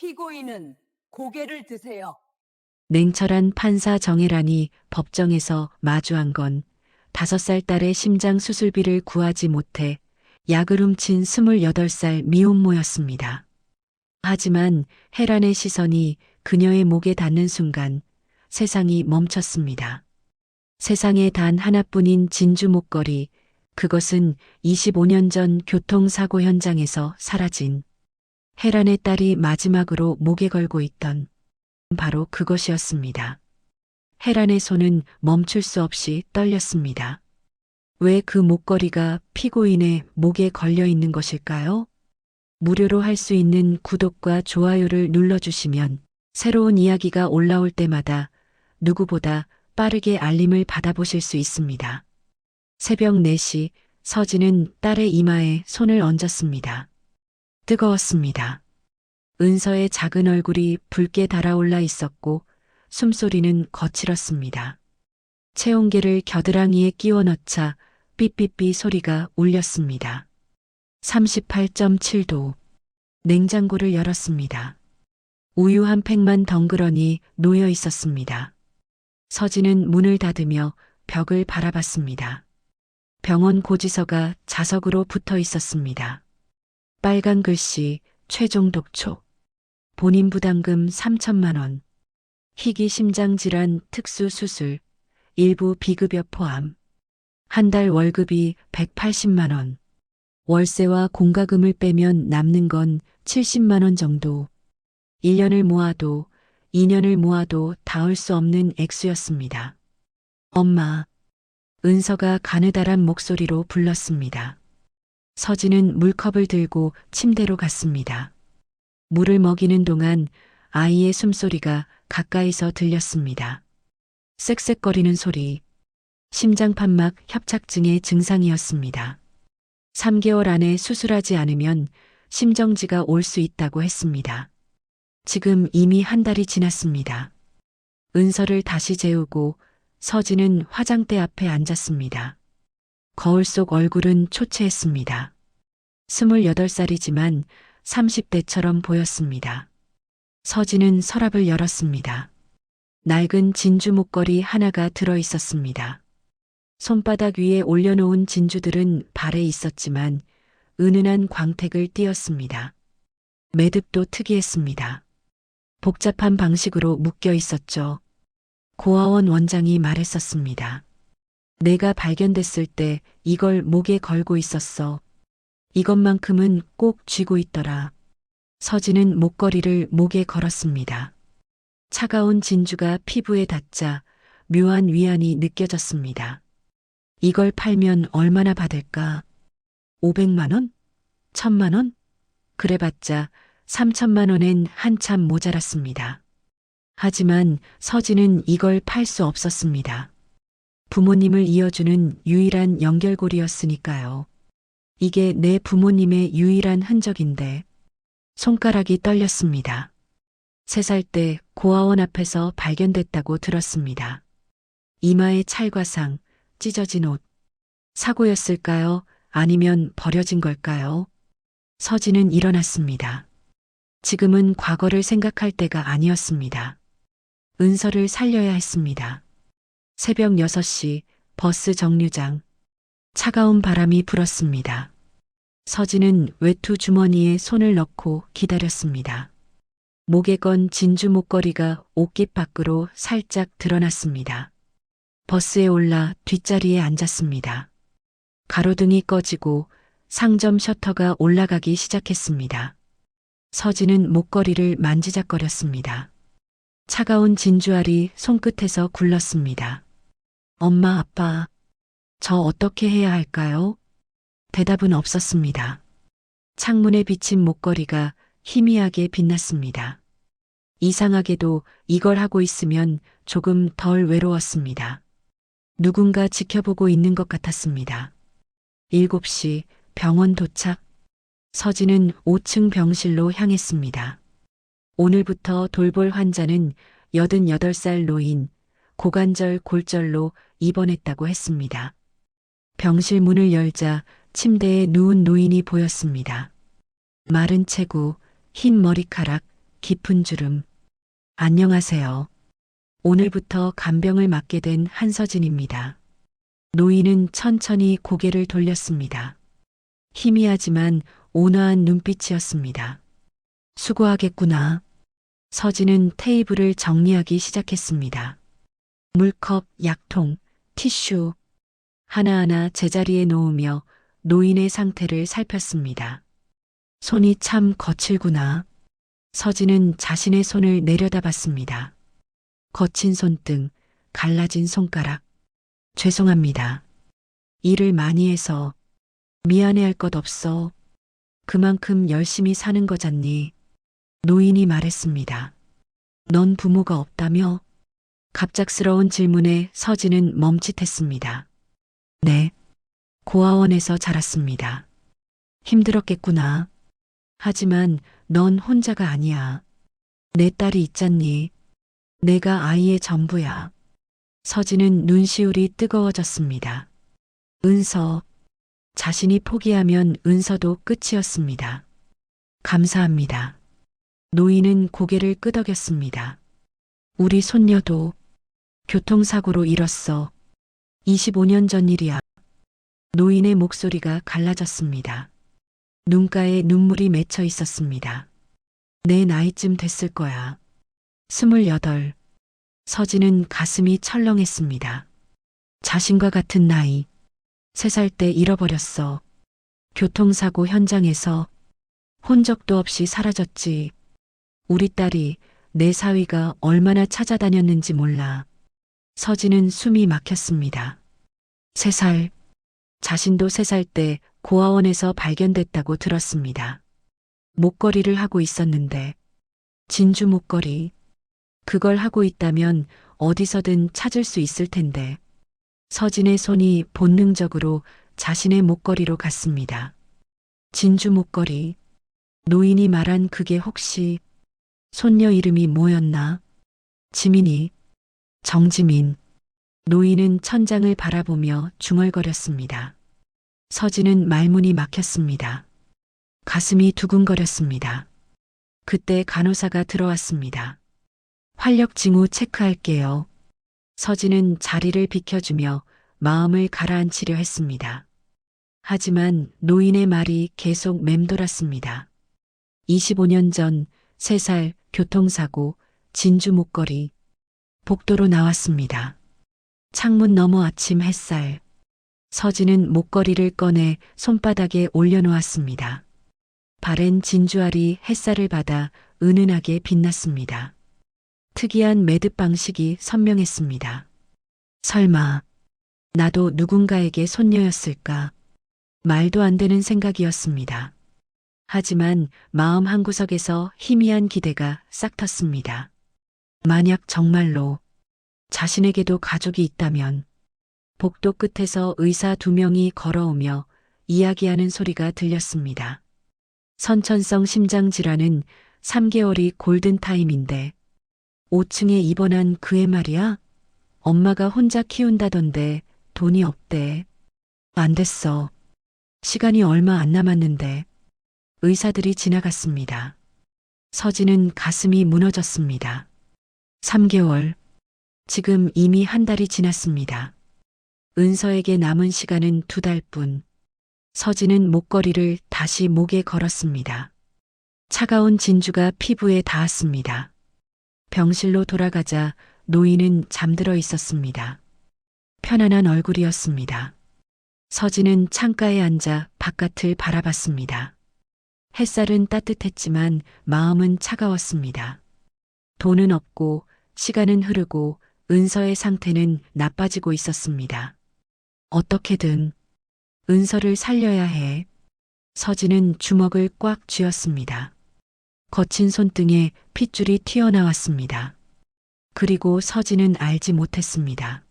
피고인은 고개를 드세요. 냉철한 판사 정혜란이 법정에서 마주한 건 5살 딸의 심장 수술비를 구하지 못해 약을 훔친 28살 미혼모였습니다. 하지만 혜란의 시선이 그녀의 목에 닿는 순간 세상이 멈췄습니다. 세상에 단 하나뿐인 진주 목걸이, 그것은 25년 전 교통사고 현장에서 사라진 혜란의 딸이 마지막으로 목에 걸고 있던 바로 그것이었습니다. 혜란의 손은 멈출 수 없이 떨렸습니다. 왜 그 목걸이가 피고인의 목에 걸려 있는 것일까요? 무료로 할 수 있는 구독과 좋아요를 눌러주시면 새로운 이야기가 올라올 때마다 누구보다 빠르게 알림을 받아보실 수 있습니다. 새벽 4시 서진은 딸의 이마에 손을 얹었습니다. 뜨거웠습니다. 은서의 작은 얼굴이 붉게 달아올라 있었고 숨소리는 거칠었습니다. 체온계를 겨드랑이에 끼워 넣자 삐삐삐 소리가 울렸습니다. 38.7도. 냉장고를 열었습니다. 우유 한 팩만 덩그러니 놓여 있었습니다. 서진은 문을 닫으며 벽을 바라봤습니다. 병원 고지서가 자석으로 붙어 있었습니다. 빨간 글씨, 최종 독촉. 본인 부담금 3천만 원. 희귀 심장질환 특수수술. 일부 비급여 포함. 한 달 월급이 180만 원. 월세와 공과금을 빼면 남는 건 70만 원 정도. 1년을 모아도 2년을 모아도 닿을 수 없는 액수였습니다. 엄마. 은서가 가느다란 목소리로 불렀습니다. 서진은 물컵을 들고 침대로 갔습니다. 물을 먹이는 동안 아이의 숨소리가 가까이서 들렸습니다. 쌕쌕거리는 소리. 심장판막 협착증의 증상이었습니다. 3개월 안에 수술하지 않으면 심정지가 올 수 있다고 했습니다. 지금 이미 한 달이 지났습니다. 은서를 다시 재우고 서진은 화장대 앞에 앉았습니다. 거울 속 얼굴은 초췌했습니다. 28살이지만 30대처럼 보였습니다. 서진은 서랍을 열었습니다. 낡은 진주 목걸이 하나가 들어 있었습니다. 손바닥 위에 올려놓은 진주들은 발에 있었지만 은은한 광택을 띠었습니다. 매듭도 특이했습니다. 복잡한 방식으로 묶여 있었죠. 고아원 원장이 말했었습니다. 내가 발견됐을 때 이걸 목에 걸고 있었어. 이것만큼은 꼭 쥐고 있더라. 서진은 목걸이를 목에 걸었습니다. 차가운 진주가 피부에 닿자 묘한 위안이 느껴졌습니다. 이걸 팔면 얼마나 받을까? 500만 원? 1000만 원? 그래봤자 3천만 원엔 한참 모자랐습니다. 하지만 서진은 이걸 팔 수 없었습니다. 부모님을 이어주는 유일한 연결고리였으니까요. 이게 내 부모님의 유일한 흔적인데. 손가락이 떨렸습니다. 3살 때 고아원 앞에서 발견됐다고 들었습니다. 이마에 찰과상, 찢어진 옷. 사고였을까요? 아니면 버려진 걸까요? 서진은 일어났습니다. 지금은 과거를 생각할 때가 아니었습니다. 은서를 살려야 했습니다. 새벽 6시 버스 정류장. 차가운 바람이 불었습니다. 서진은 외투 주머니에 손을 넣고 기다렸습니다. 목에 건 진주 목걸이가 옷깃 밖으로 살짝 드러났습니다. 버스에 올라 뒷자리에 앉았습니다. 가로등이 꺼지고 상점 셔터가 올라가기 시작했습니다. 서진은 목걸이를 만지작거렸습니다. 차가운 진주알이 손끝에서 굴렀습니다. 엄마, 아빠, 저 어떻게 해야 할까요? 대답은 없었습니다. 창문에 비친 목걸이가 희미하게 빛났습니다. 이상하게도 이걸 하고 있으면 조금 덜 외로웠습니다. 누군가 지켜보고 있는 것 같았습니다. 7시 병원 도착. 서진은 5층 병실로 향했습니다. 오늘부터 돌볼 환자는 88살 노인, 고관절 골절로 입원했다고 했습니다. 병실 문을 열자 침대에 누운 노인이 보였습니다. 마른 체구, 흰 머리카락, 깊은 주름. 안녕하세요. 오늘부터 간병을 맡게 된 한서진입니다. 노인은 천천히 고개를 돌렸습니다. 희미하지만 온화한 눈빛이었습니다. 수고하겠구나. 서진은 테이블을 정리하기 시작했습니다. 물컵, 약통, 티슈 하나하나 제자리에 놓으며 노인의 상태를 살폈습니다. 손이 참 거칠구나. 서진은 자신의 손을 내려다봤습니다. 거친 손등, 갈라진 손가락. 죄송합니다. 일을 많이 해서 미안해할 것 없어. 그만큼 열심히 사는 거잖니. 노인이 말했습니다. 넌 부모가 없다며? 갑작스러운 질문에 서진은 멈칫했습니다. 네. 고아원에서 자랐습니다. 힘들었겠구나. 하지만 넌 혼자가 아니야. 내 딸이 있잖니. 내가 아이의 전부야. 서진은 눈시울이 뜨거워졌습니다. 은서. 자신이 포기하면 은서도 끝이었습니다. 감사합니다. 노인은 고개를 끄덕였습니다. 우리 손녀도 교통사고로 잃었어. 25년 전 일이야. 노인의 목소리가 갈라졌습니다. 눈가에 눈물이 맺혀 있었습니다. 내 나이쯤 됐을 거야. 28. 서진은 가슴이 철렁했습니다. 자신과 같은 나이. 3살 때 잃어버렸어. 교통사고 현장에서 혼적도 없이 사라졌지. 우리 딸이 내 사위가 얼마나 찾아다녔는지 몰라. 서진은 숨이 막혔습니다. 3살. 자신도 3살 때 고아원에서 발견됐다고 들었습니다. 목걸이를 하고 있었는데, 진주 목걸이. 그걸 하고 있다면 어디서든 찾을 수 있을 텐데. 서진의 손이 본능적으로 자신의 목걸이로 갔습니다. 진주 목걸이. 노인이 말한 그게 혹시 손녀 이름이 뭐였나? 지민이. 정지민. 노인은 천장을 바라보며 중얼거렸습니다. 서진은 말문이 막혔습니다. 가슴이 두근거렸습니다. 그때 간호사가 들어왔습니다. 활력 징후 체크할게요. 서진은 자리를 비켜주며 마음을 가라앉히려 했습니다. 하지만 노인의 말이 계속 맴돌았습니다. 25년 전 3살 교통사고, 진주 목걸이. 복도로 나왔습니다. 창문 너머 아침 햇살. 서진은 목걸이를 꺼내 손바닥에 올려놓았습니다. 바랜 진주알이 햇살을 받아 은은하게 빛났습니다. 특이한 매듭 방식이 선명했습니다. 설마 나도 누군가에게 손녀였을까? 말도 안 되는 생각이었습니다. 하지만 마음 한구석에서 희미한 기대가 싹 텄습니다. 만약 정말로 자신에게도 가족이 있다면. 복도 끝에서 의사 2명이 걸어오며 이야기하는 소리가 들렸습니다. 선천성 심장질환은 3개월이 골든타임인데 5층에 입원한 그 애 말이야? 엄마가 혼자 키운다던데 돈이 없대. 안 됐어. 시간이 얼마 안 남았는데. 의사들이 지나갔습니다. 서진은 가슴이 무너졌습니다. 3개월. 지금 이미 1달이 지났습니다. 은서에게 남은 시간은 2달뿐. 서진은 목걸이를 다시 목에 걸었습니다. 차가운 진주가 피부에 닿았습니다. 병실로 돌아가자 노인은 잠들어 있었습니다. 편안한 얼굴이었습니다. 서진은 창가에 앉아 바깥을 바라봤습니다. 햇살은 따뜻했지만 마음은 차가웠습니다. 돈은 없고 시간은 흐르고 은서의 상태는 나빠지고 있었습니다. 어떻게든 은서를 살려야 해. 서진은 주먹을 꽉 쥐었습니다. 거친 손등에 핏줄이 튀어나왔습니다. 그리고 서진은 알지 못했습니다.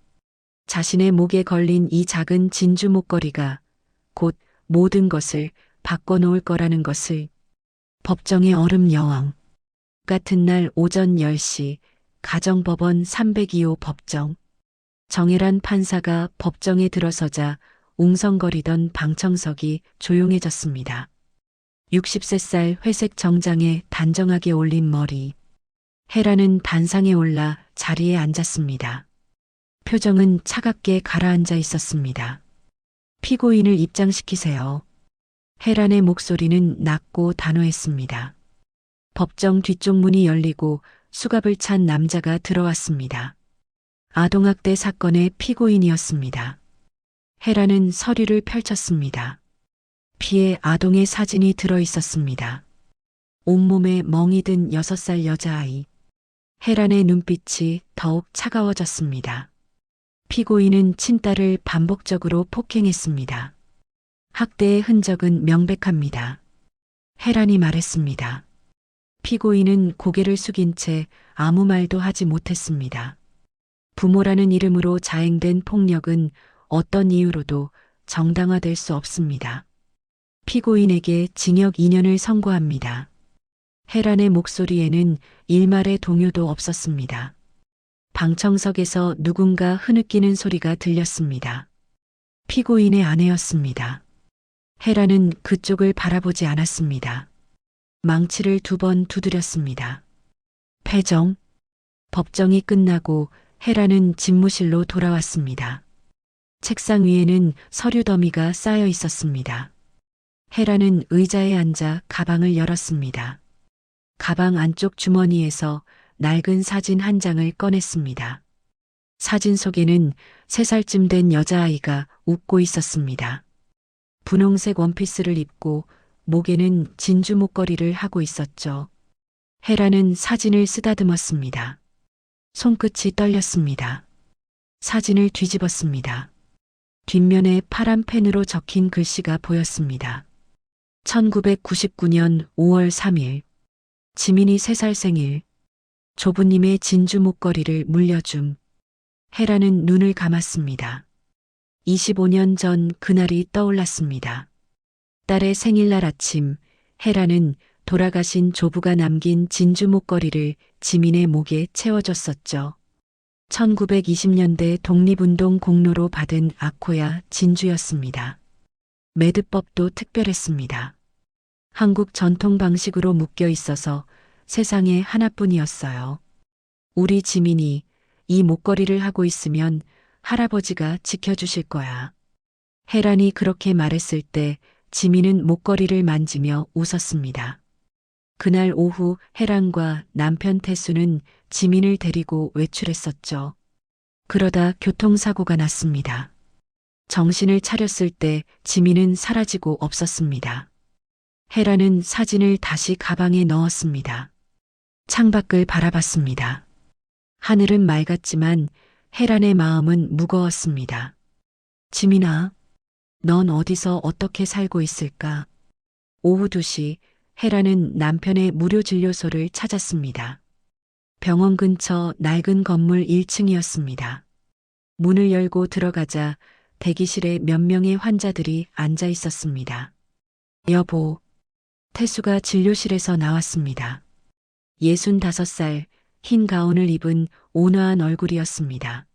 자신의 목에 걸린 이 작은 진주 목걸이가 곧 모든 것을 바꿔놓을 거라는 것을. 법정의 얼음 여왕. 같은 날 오전 10시 가정법원 302호 법정. 정혜란 판사가 법정에 들어서자 웅성거리던 방청석이 조용해졌습니다. 60세 살 회색 정장에 단정하게 올린 머리. 헤라는 단상에 올라 자리에 앉았습니다. 표정은 차갑게 가라앉아 있었습니다. 피고인을 입장시키세요. 헤란의 목소리는 낮고 단호했습니다. 법정 뒤쪽 문이 열리고 수갑을 찬 남자가 들어왔습니다. 아동학대 사건의 피고인이었습니다. 헤란은 서류를 펼쳤습니다. 피에 아동의 사진이 들어 있었습니다. 온몸에 멍이 든 6살 여자아이. 헤란의 눈빛이 더욱 차가워졌습니다. 피고인은 친딸을 반복적으로 폭행했습니다. 학대의 흔적은 명백합니다. 헤란이 말했습니다. 피고인은 고개를 숙인 채 아무 말도 하지 못했습니다. 부모라는 이름으로 자행된 폭력은 어떤 이유로도 정당화될 수 없습니다. 피고인에게 징역 2년을 선고합니다. 헤란의 목소리에는 일말의 동요도 없었습니다. 방청석에서 누군가 흐느끼는 소리가 들렸습니다. 피고인의 아내였습니다. 헤란은 그쪽을 바라보지 않았습니다. 망치를 2번 두드렸습니다. 패정. 법정이 끝나고 헤란은 집무실로 돌아왔습니다. 책상 위에는 서류 더미가 쌓여 있었습니다. 헤란은 의자에 앉아 가방을 열었습니다. 가방 안쪽 주머니에서 낡은 사진 한 장을 꺼냈습니다. 사진 속에는 3살쯤 된 여자아이가 웃고 있었습니다. 분홍색 원피스를 입고 목에는 진주 목걸이를 하고 있었죠. 헤라는 사진을 쓰다듬었습니다. 손끝이 떨렸습니다. 사진을 뒤집었습니다. 뒷면에 파란 펜으로 적힌 글씨가 보였습니다. 1999년 5월 3일. 지민이 3살 생일. 조부님의 진주 목걸이를 물려줌. 헤라는 눈을 감았습니다. 25년 전 그날이 떠올랐습니다. 딸의 생일날 아침, 헤라는 돌아가신 조부가 남긴 진주 목걸이를 지민의 목에 채워줬었죠. 1920년대 독립운동 공로로 받은 아코야 진주였습니다. 매듭법도 특별했습니다. 한국 전통 방식으로 묶여 있어서 세상에 하나뿐이었어요. 우리 지민이 이 목걸이를 하고 있으면 할아버지가 지켜주실 거야. 헤란이 그렇게 말했을 때 지민은 목걸이를 만지며 웃었습니다. 그날 오후 헤란과 남편 태수는 지민을 데리고 외출했었죠. 그러다 교통사고가 났습니다. 정신을 차렸을 때 지민은 사라지고 없었습니다. 헤란은 사진을 다시 가방에 넣었습니다. 창밖을 바라봤습니다. 하늘은 맑았지만 헤란의 마음은 무거웠습니다. 지민아, 넌 어디서 어떻게 살고 있을까? 오후 2시 헤란은 남편의 무료 진료소를 찾았습니다. 병원 근처 낡은 건물 1층이었습니다. 문을 열고 들어가자 대기실에 몇 명의 환자들이 앉아 있었습니다. 여보, 태수가 진료실에서 나왔습니다. 65살 흰 가운을 입은 온화한 얼굴이었습니다.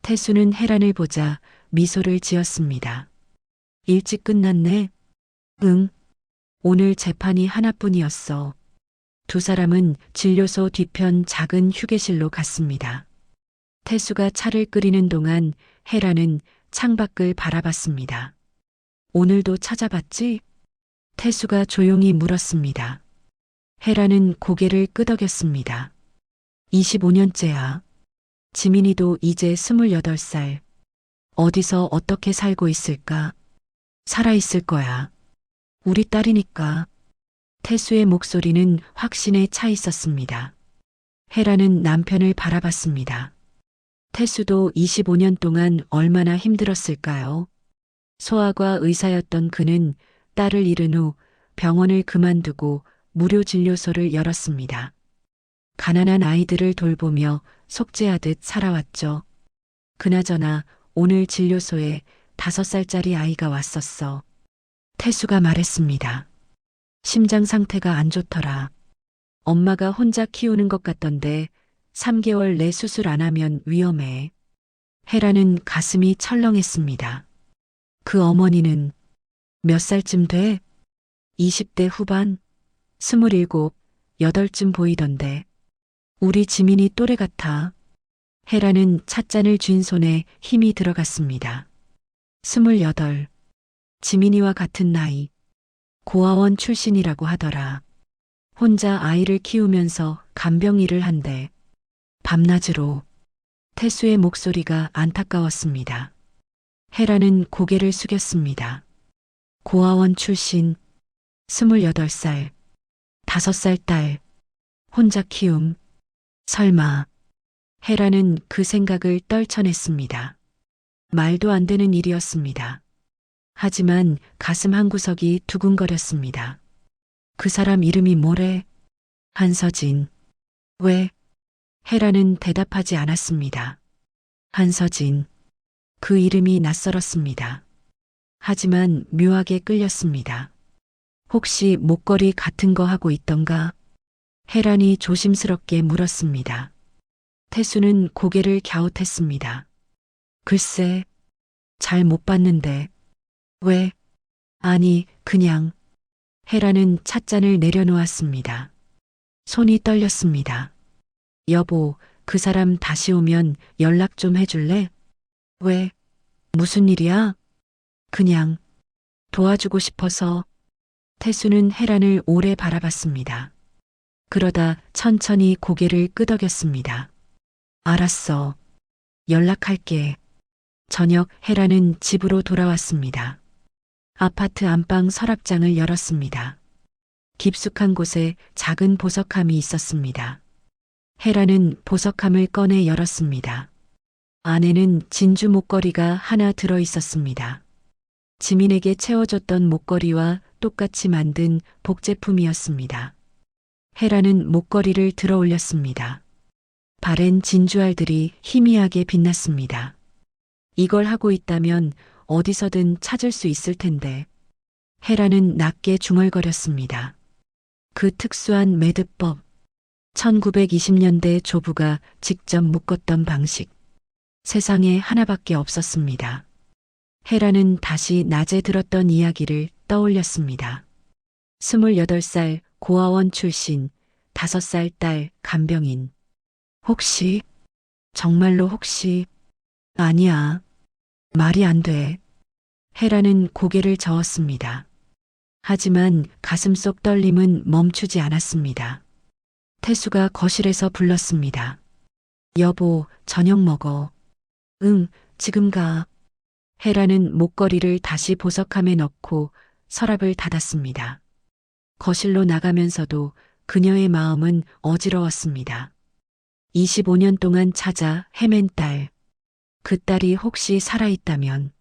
태수는 헤란을 보자 미소를 지었습니다. 일찍 끝났네? 응. 오늘 재판이 하나뿐이었어. 2 사람은 진료소 뒤편 작은 휴게실로 갔습니다. 태수가 차를 끓이는 동안 헤란은 창밖을 바라봤습니다. 오늘도 찾아봤지? 태수가 조용히 물었습니다. 헤란은 고개를 끄덕였습니다. 25년째야. 지민이도 이제 28살. 어디서 어떻게 살고 있을까? 살아있을 거야. 우리 딸이니까. 태수의 목소리는 확신에 차 있었습니다. 헤라는 남편을 바라봤습니다. 태수도 25년 동안 얼마나 힘들었을까요? 소아과 의사였던 그는 딸을 잃은 후 병원을 그만두고 무료 진료소를 열었습니다. 가난한 아이들을 돌보며 속죄하듯 살아왔죠. 그나저나 오늘 진료소에 5살짜리 아이가 왔었어. 태수가 말했습니다. 심장 상태가 안 좋더라. 엄마가 혼자 키우는 것 같던데 3개월 내 수술 안 하면 위험해. 헤라는 가슴이 철렁했습니다. 그 어머니는 몇 살쯤 돼? 20대 후반, 27, 8쯤 보이던데. 우리 지민이 또래 같아. 헤라는 찻잔을 쥔 손에 힘이 들어갔습니다. 28, 지민이와 같은 나이. 고아원 출신이라고 하더라. 혼자 아이를 키우면서 간병 일을 한대. 밤낮으로. 태수의 목소리가 안타까웠습니다. 헤라는 고개를 숙였습니다. 고아원 출신, 28살, 5살 딸, 혼자 키움. 설마. 헤라는 그 생각을 떨쳐냈습니다. 말도 안 되는 일이었습니다. 하지만 가슴 한구석이 두근거렸습니다. 그 사람 이름이 뭐래? 한서진. 왜? 헤라는 대답하지 않았습니다. 한서진. 그 이름이 낯설었습니다. 하지만 묘하게 끌렸습니다. 혹시 목걸이 같은 거 하고 있던가? 헤란이 조심스럽게 물었습니다. 태수는 고개를 갸웃했습니다. 글쎄, 잘 못 봤는데. 왜? 아니, 그냥. 헤라는 찻잔을 내려놓았습니다. 손이 떨렸습니다. 여보, 그 사람 다시 오면 연락 좀 해줄래? 왜? 무슨 일이야? 그냥 도와주고 싶어서. 태수는 헤란을 오래 바라봤습니다. 그러다 천천히 고개를 끄덕였습니다. 알았어. 연락할게. 저녁 헤라는 집으로 돌아왔습니다. 아파트 안방 서랍장을 열었습니다. 깊숙한 곳에 작은 보석함이 있었습니다. 헤라는 보석함을 꺼내 열었습니다. 안에는 진주 목걸이가 하나 들어 있었습니다. 지민에게 채워줬던 목걸이와 똑같이 만든 복제품이었습니다. 헤라는 목걸이를 들어 올렸습니다. 바랜 진주알들이 희미하게 빛났습니다. 이걸 하고 있다면 어디서든 찾을 수 있을 텐데. 헤라는 낮게 중얼거렸습니다. 그 특수한 매듭법. 1920년대 조부가 직접 묶었던 방식. 세상에 하나밖에 없었습니다. 헤라는 다시 낮에 들었던 이야기를 떠올렸습니다. 28살 고아원 출신, 5살 딸 간병인. 혹시, 정말로 혹시, 아니야. 말이 안 돼. 헤라는 고개를 저었습니다. 하지만 가슴속 떨림은 멈추지 않았습니다. 태수가 거실에서 불렀습니다. 여보, 저녁 먹어. 응, 지금 가. 헤라는 목걸이를 다시 보석함에 넣고 서랍을 닫았습니다. 거실로 나가면서도 그녀의 마음은 어지러웠습니다. 25년 동안 찾아 헤맨 딸. 그 딸이 혹시 살아있다면.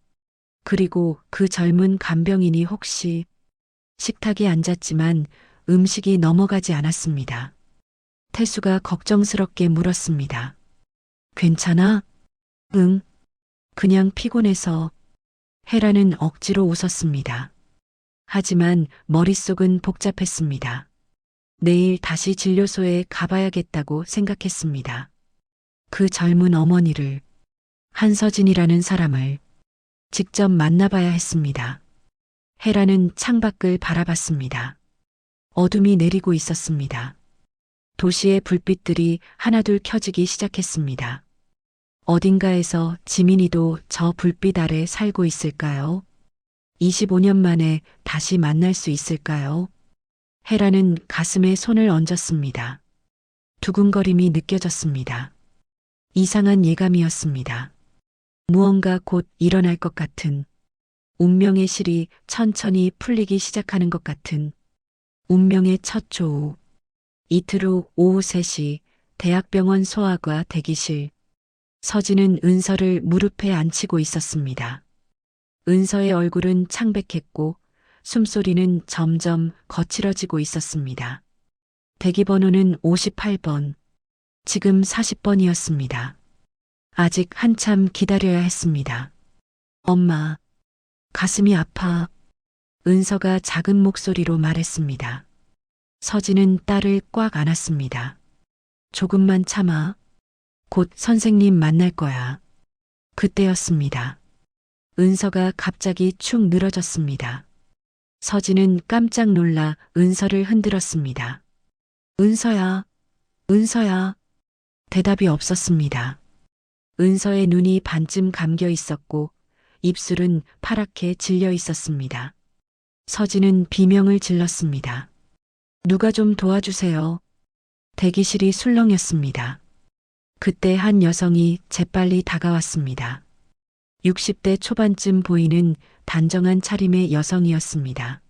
그리고 그 젊은 간병인이 혹시. 식탁에 앉았지만 음식이 넘어가지 않았습니다. 태수가 걱정스럽게 물었습니다. 괜찮아? 응. 그냥 피곤해서. 헤라는 억지로 웃었습니다. 하지만 머릿속은 복잡했습니다. 내일 다시 진료소에 가봐야겠다고 생각했습니다. 그 젊은 어머니를, 한서진이라는 사람을 직접 만나봐야 했습니다. 헤라는 창밖을 바라봤습니다. 어둠이 내리고 있었습니다. 도시의 불빛들이 하나둘 켜지기 시작했습니다. 어딘가에서 지민이도 저 불빛 아래 살고 있을까요? 25년 만에 다시 만날 수 있을까요? 헤라는 가슴에 손을 얹었습니다. 두근거림이 느껴졌습니다. 이상한 예감이었습니다. 무언가 곧 일어날 것 같은, 운명의 실이 천천히 풀리기 시작하는 것 같은, 운명의 첫 조우. 이틀 후 오후 3시 대학병원 소아과 대기실. 서진은 은서를 무릎에 앉히고 있었습니다. 은서의 얼굴은 창백했고 숨소리는 점점 거칠어지고 있었습니다. 대기번호는 58번. 지금 40번이었습니다. 아직 한참 기다려야 했습니다. 엄마, 가슴이 아파. 은서가 작은 목소리로 말했습니다. 서진은 딸을 꽉 안았습니다. 조금만 참아. 곧 선생님 만날 거야. 그때였습니다. 은서가 갑자기 축 늘어졌습니다. 서진은 깜짝 놀라 은서를 흔들었습니다. 은서야, 은서야. 대답이 없었습니다. 은서의 눈이 반쯤 감겨 있었고 입술은 파랗게 질려 있었습니다. 서진은 비명을 질렀습니다. 누가 좀 도와주세요. 대기실이 술렁였습니다. 그때 한 여성이 재빨리 다가왔습니다. 60대 초반쯤 보이는 단정한 차림의 여성이었습니다.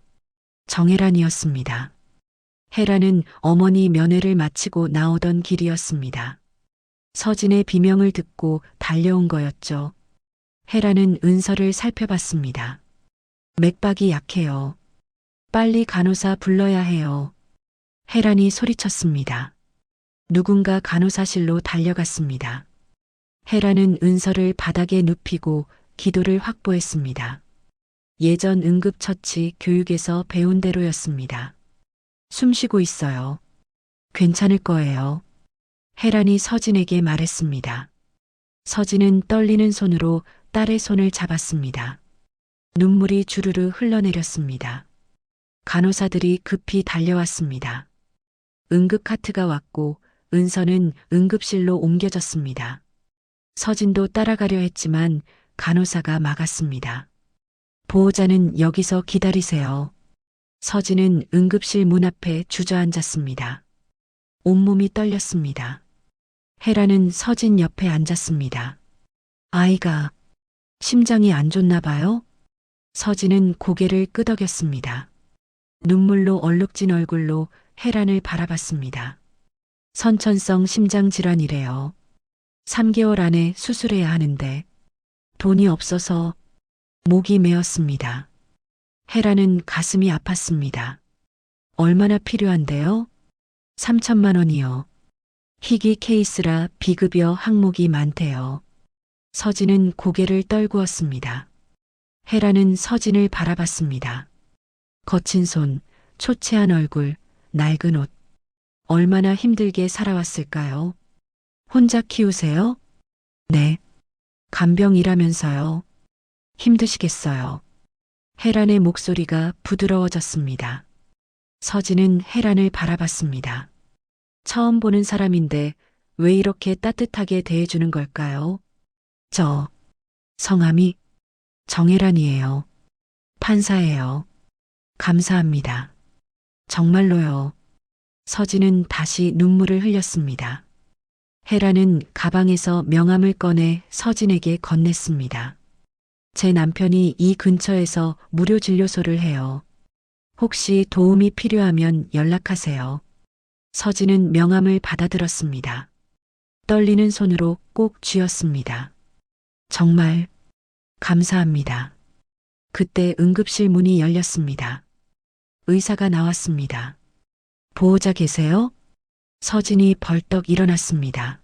정혜란이었습니다. 혜란은 어머니 면회를 마치고 나오던 길이었습니다. 서진의 비명을 듣고 달려온 거였죠. 혜란은 은서를 살펴봤습니다. 맥박이 약해요. 빨리 간호사 불러야 해요. 혜란이 소리쳤습니다. 누군가 간호사실로 달려갔습니다. 혜란은 은서를 바닥에 눕히고 기도를 확보했습니다. 예전 응급처치 교육에서 배운 대로였습니다. 숨쉬고 있어요. 괜찮을 거예요. 혜란이 서진에게 말했습니다. 서진은 떨리는 손으로 딸의 손을 잡았습니다. 눈물이 주르르 흘러내렸습니다. 간호사들이 급히 달려왔습니다. 응급카트가 왔고 은서는 응급실로 옮겨졌습니다. 서진도 따라가려 했지만 간호사가 막았습니다. 보호자는 여기서 기다리세요. 서진은 응급실 문 앞에 주저앉았습니다. 온몸이 떨렸습니다. 혜라는 서진 옆에 앉았습니다. 아이가 심장이 안 좋나 봐요? 서진은 고개를 끄덕였습니다. 눈물로 얼룩진 얼굴로 혜란을 바라봤습니다. 선천성 심장질환이래요. 3개월 안에 수술해야 하는데 돈이 없어서 목이 메었습니다. 혜란은 가슴이 아팠습니다. 얼마나 필요한데요? 3천만 원이요. 희귀 케이스라 비급여 항목이 많대요. 서진은 고개를 떨구었습니다. 혜란은 서진을 바라봤습니다. 거친 손, 초췌한 얼굴, 낡은 옷. 얼마나 힘들게 살아왔을까요? 혼자 키우세요? 네. 간병이라면서요. 힘드시겠어요. 혜란의 목소리가 부드러워졌습니다. 서진은 혜란을 바라봤습니다. 처음 보는 사람인데 왜 이렇게 따뜻하게 대해주는 걸까요? 저 성함이 정혜란이에요. 판사예요. 감사합니다. 정말로요. 서진은 다시 눈물을 흘렸습니다. 혜란은 가방에서 명함을 꺼내 서진에게 건넸습니다. 제 남편이 이 근처에서 무료 진료소를 해요. 혹시 도움이 필요하면 연락하세요. 서진은 명함을 받아들었습니다. 떨리는 손으로 꼭 쥐었습니다. 정말 감사합니다. 그때 응급실 문이 열렸습니다. 의사가 나왔습니다. 보호자 계세요? 서진이 벌떡 일어났습니다.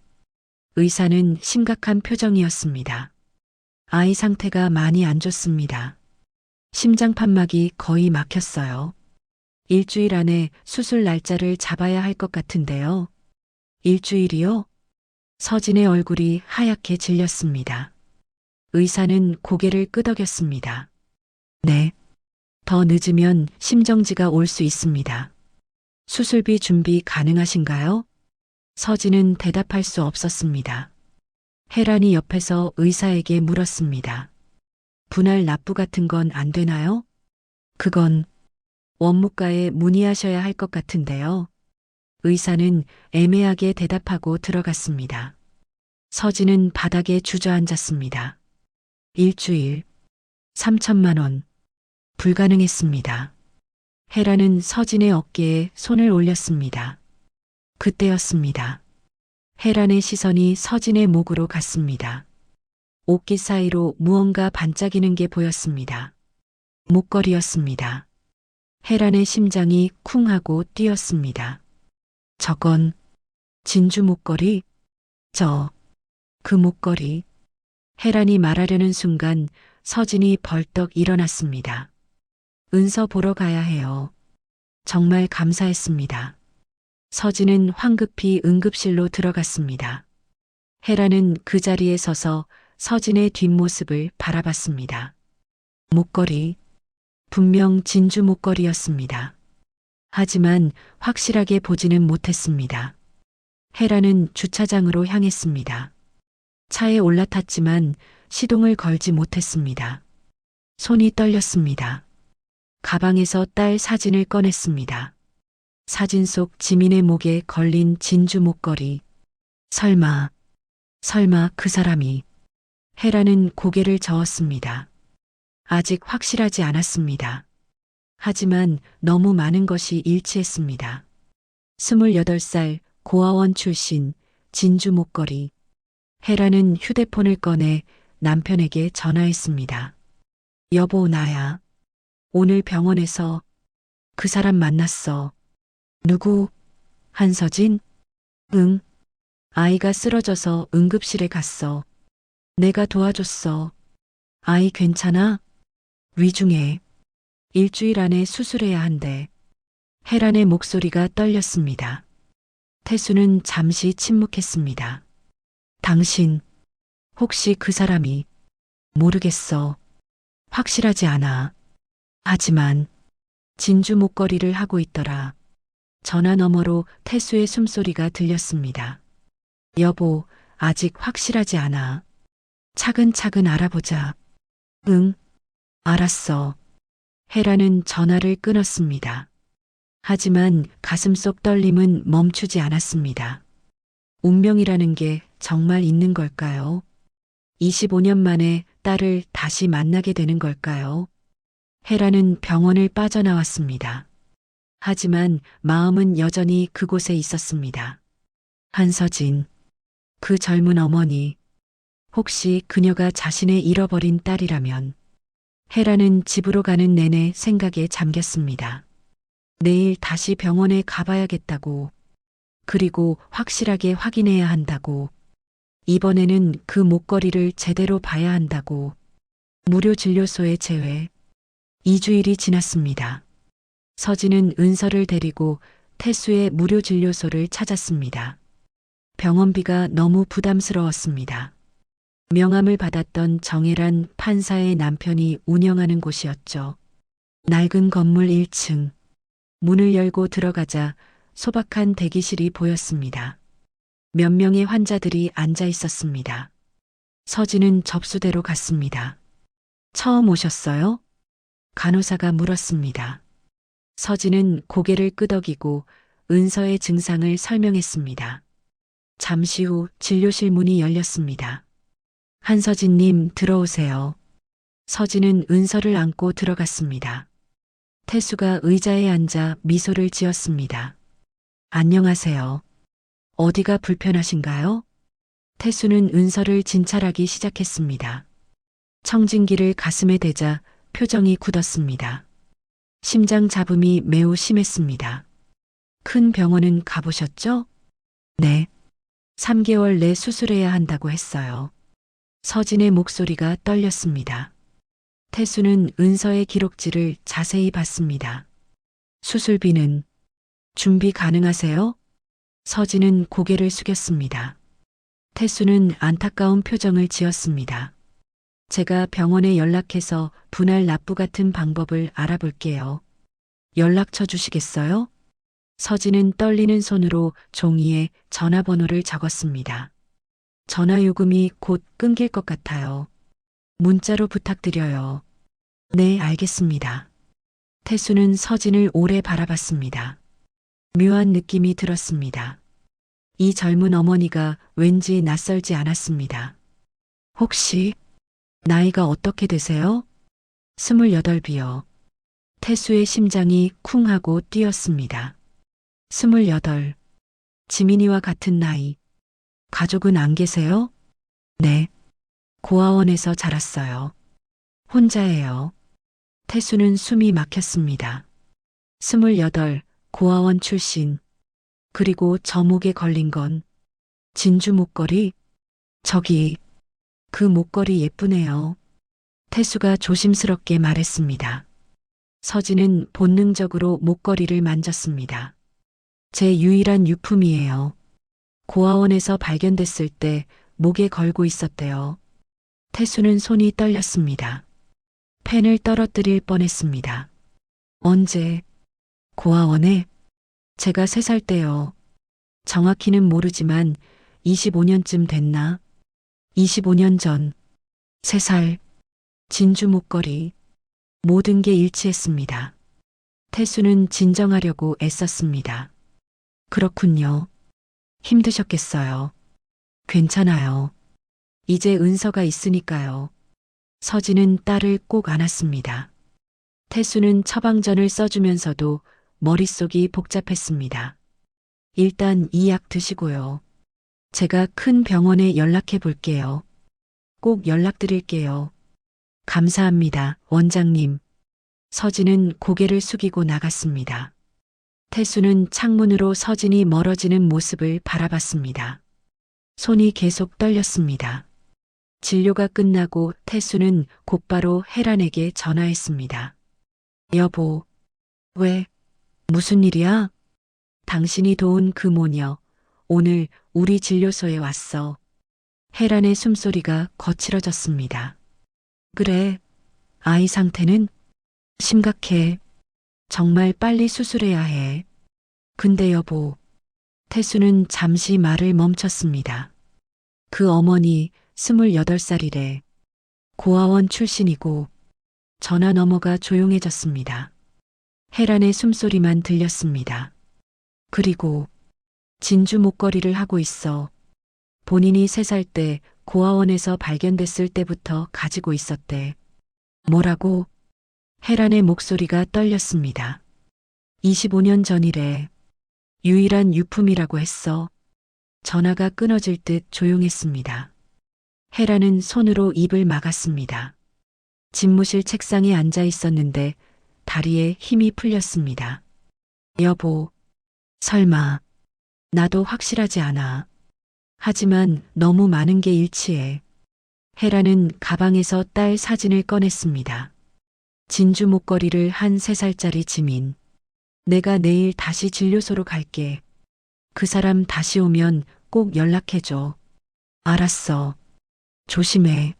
의사는 심각한 표정이었습니다. 아이 상태가 많이 안 좋습니다. 심장 판막이 거의 막혔어요. 일주일 안에 수술 날짜를 잡아야 할 것 같은데요. 일주일이요? 서진의 얼굴이 하얗게 질렸습니다. 의사는 고개를 끄덕였습니다. 네. 더 늦으면 심정지가 올 수 있습니다. 수술비 준비 가능하신가요? 서진은 대답할 수 없었습니다. 혜란이 옆에서 의사에게 물었습니다. 분할 납부 같은 건 안 되나요? 그건 원무과에 문의하셔야 할 것 같은데요. 의사는 애매하게 대답하고 들어갔습니다. 서진은 바닥에 주저앉았습니다. 일주일, 3천만 원. 불가능했습니다. 혜란은 서진의 어깨에 손을 올렸습니다. 그때였습니다. 혜란의 시선이 서진의 목으로 갔습니다. 옷깃 사이로 무언가 반짝이는 게 보였습니다. 목걸이였습니다. 혜란의 심장이 쿵 하고 뛰었습니다. 저건 진주 목걸이? 그 목걸이. 혜란이 말하려는 순간 서진이 벌떡 일어났습니다. 은서 보러 가야 해요. 정말 감사했습니다. 서진은 황급히 응급실로 들어갔습니다. 혜란은 그 자리에 서서 서진의 뒷모습을 바라봤습니다. 목걸이, 분명 진주 목걸이였습니다. 하지만 확실하게 보지는 못했습니다. 헤라는 주차장으로 향했습니다. 차에 올라탔지만 시동을 걸지 못했습니다. 손이 떨렸습니다. 가방에서 딸 사진을 꺼냈습니다. 사진 속 지민의 목에 걸린 진주 목걸이. 설마 그 사람이. 헤라는 고개를 저었습니다. 아직 확실하지 않았습니다. 하지만 너무 많은 것이 일치했습니다. 28살 고아원 출신 진주 목걸이. 헤라는 휴대폰을 꺼내 남편에게 전화했습니다. 여보, 나야. 오늘 병원에서 그 사람 만났어. 누구? 한서진? 응. 아이가 쓰러져서 응급실에 갔어. 내가 도와줬어. 아이 괜찮아? 위중해. 일주일 안에 수술해야 한대. 헤란의 목소리가 떨렸습니다. 태수는 잠시 침묵했습니다. 당신, 혹시 그 사람이? 모르겠어. 확실하지 않아. 하지만 진주 목걸이를 하고 있더라. 전화 너머로 태수의 숨소리가 들렸습니다. 여보, 아직 확실하지 않아. 차근차근 알아보자. 응, 알았어. 헤라는 전화를 끊었습니다. 하지만 가슴속 떨림은 멈추지 않았습니다. 운명이라는 게 정말 있는 걸까요? 25년 만에 딸을 다시 만나게 되는 걸까요? 헤라는 병원을 빠져나왔습니다. 하지만 마음은 여전히 그곳에 있었습니다. 한서진, 그 젊은 어머니, 혹시 그녀가 자신의 잃어버린 딸이라면. 헤라는 집으로 가는 내내 생각에 잠겼습니다. 내일 다시 병원에 가봐야겠다고. 그리고 확실하게 확인해야 한다고. 이번에는 그 목걸이를 제대로 봐야 한다고. 무료 진료소에 제외. 2주일이 지났습니다. 서진은 은서를 데리고 태수의 무료 진료소를 찾았습니다. 병원비가 너무 부담스러웠습니다. 명함을 받았던 정혜란 판사의 남편이 운영하는 곳이었죠. 낡은 건물 1층. 문을 열고 들어가자 소박한 대기실이 보였습니다. 몇 명의 환자들이 앉아 있었습니다. 서진은 접수대로 갔습니다. 처음 오셨어요? 간호사가 물었습니다. 서진은 고개를 끄덕이고 은서의 증상을 설명했습니다. 잠시 후 진료실 문이 열렸습니다. 한서진님, 들어오세요. 서진은 은서를 안고 들어갔습니다. 태수가 의자에 앉아 미소를 지었습니다. 안녕하세요. 어디가 불편하신가요? 태수는 은서를 진찰하기 시작했습니다. 청진기를 가슴에 대자 표정이 굳었습니다. 심장 잡음이 매우 심했습니다. 큰 병원은 가보셨죠? 네. 3개월 내 수술해야 한다고 했어요. 서진의 목소리가 떨렸습니다. 태수는 은서의 기록지를 자세히 봤습니다. 수술비는 준비 가능하세요? 서진은 고개를 숙였습니다. 태수는 안타까운 표정을 지었습니다. 제가 병원에 연락해서 분할 납부 같은 방법을 알아볼게요. 연락처 주시겠어요? 서진은 떨리는 손으로 종이에 전화번호를 적었습니다. 전화 요금이 곧 끊길 것 같아요. 문자로 부탁드려요. 네, 알겠습니다. 태수는 서진을 오래 바라봤습니다. 묘한 느낌이 들었습니다. 이 젊은 어머니가 왠지 낯설지 않았습니다. 혹시 나이가 어떻게 되세요? 28이요. 태수의 심장이 쿵 하고 뛰었습니다. 28. 지민이와 같은 나이. 가족은 안 계세요? 네. 고아원에서 자랐어요. 혼자예요. 태수는 숨이 막혔습니다. 28, 고아원 출신. 그리고 저 목에 걸린 건 진주 목걸이? 저기, 그 목걸이 예쁘네요. 태수가 조심스럽게 말했습니다. 서진은 본능적으로 목걸이를 만졌습니다. 제 유일한 유품이에요. 고아원에서 발견됐을 때 목에 걸고 있었대요. 태수는 손이 떨렸습니다. 펜을 떨어뜨릴 뻔했습니다. 언제? 고아원에? 제가 3살 때요. 정확히는 모르지만 25년쯤 됐나? 25년 전. 3살. 진주 목걸이. 모든 게 일치했습니다. 태수는 진정하려고 애썼습니다. 그렇군요. 힘드셨겠어요. 괜찮아요. 이제 은서가 있으니까요. 서진은 딸을 꼭 안았습니다. 태수는 처방전을 써주면서도 머릿속이 복잡했습니다. 일단 이 약 드시고요. 제가 큰 병원에 연락해 볼게요. 꼭 연락드릴게요. 감사합니다, 원장님. 서진은 고개를 숙이고 나갔습니다. 태수는 창문으로 서진이 멀어지는 모습을 바라봤습니다. 손이 계속 떨렸습니다. 진료가 끝나고 태수는 곧바로 혜란에게 전화했습니다. 여보, 왜? 무슨 일이야? 당신이 도운 그 모녀, 오늘 우리 진료소에 왔어. 혜란의 숨소리가 거칠어졌습니다. 그래, 아이 상태는? 심각해. 정말 빨리 수술해야 해. 근데 여보, 태수는 잠시 말을 멈췄습니다. 그 어머니 28살이래. 고아원 출신이고 전화 너머가 조용해졌습니다. 혜란의 숨소리만 들렸습니다. 그리고 진주 목걸이를 하고 있어. 본인이 3살 때 고아원에서 발견됐을 때부터 가지고 있었대. 뭐라고? 혜란의 목소리가 떨렸습니다. 25년 전이래. 유일한 유품이라고 했어. 전화가 끊어질 듯 조용했습니다. 혜란은 손으로 입을 막았습니다. 집무실 책상에 앉아 있었는데 다리에 힘이 풀렸습니다. 여보, 설마, 나도 확실하지 않아. 하지만 너무 많은 게 일치해. 혜란은 가방에서 딸 사진을 꺼냈습니다. 진주 목걸이를 한 3살짜리 지민. 내가 내일 다시 진료소로 갈게. 그 사람 다시 오면 꼭 연락해줘. 알았어. 조심해.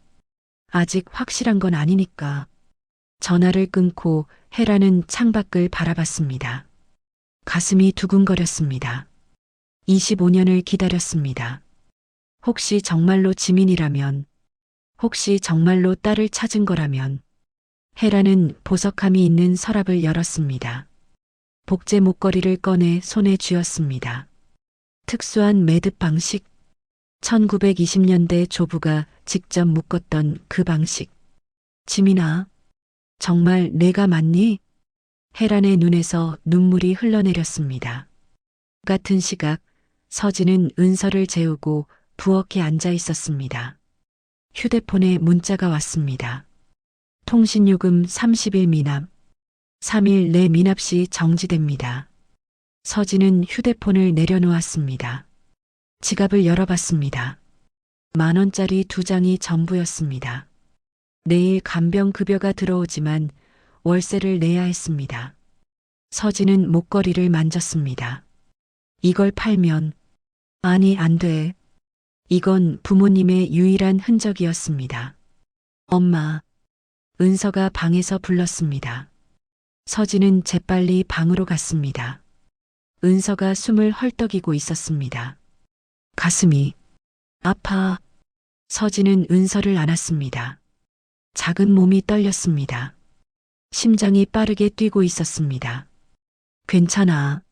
아직 확실한 건 아니니까. 전화를 끊고 혜란은 창밖을 바라봤습니다. 가슴이 두근거렸습니다. 25년을 기다렸습니다. 혹시 정말로 지민이라면, 혹시 정말로 딸을 찾은 거라면, 혜란은 보석함이 있는 서랍을 열었습니다. 복제 목걸이를 꺼내 손에 쥐었습니다. 특수한 매듭 방식. 1920년대 조부가 직접 묶었던 그 방식. 지민아, 정말 내가 맞니? 혜란의 눈에서 눈물이 흘러내렸습니다. 같은 시각 서진은 은서를 재우고 부엌에 앉아 있었습니다. 휴대폰에 문자가 왔습니다. 통신요금 30일 미납. 3일 내 미납 시 정지됩니다. 서진은 휴대폰을 내려놓았습니다. 지갑을 열어봤습니다. 10,000원짜리 2장이 전부였습니다. 내일 간병급여가 들어오지만 월세를 내야 했습니다. 서진은 목걸이를 만졌습니다. 이걸 팔면, 아니 안 돼. 이건 부모님의 유일한 흔적이었습니다. 엄마, 은서가 방에서 불렀습니다. 서진은 재빨리 방으로 갔습니다. 은서가 숨을 헐떡이고 있었습니다. 가슴이 아파. 서진은 은서를 안았습니다. 작은 몸이 떨렸습니다. 심장이 빠르게 뛰고 있었습니다. 괜찮아.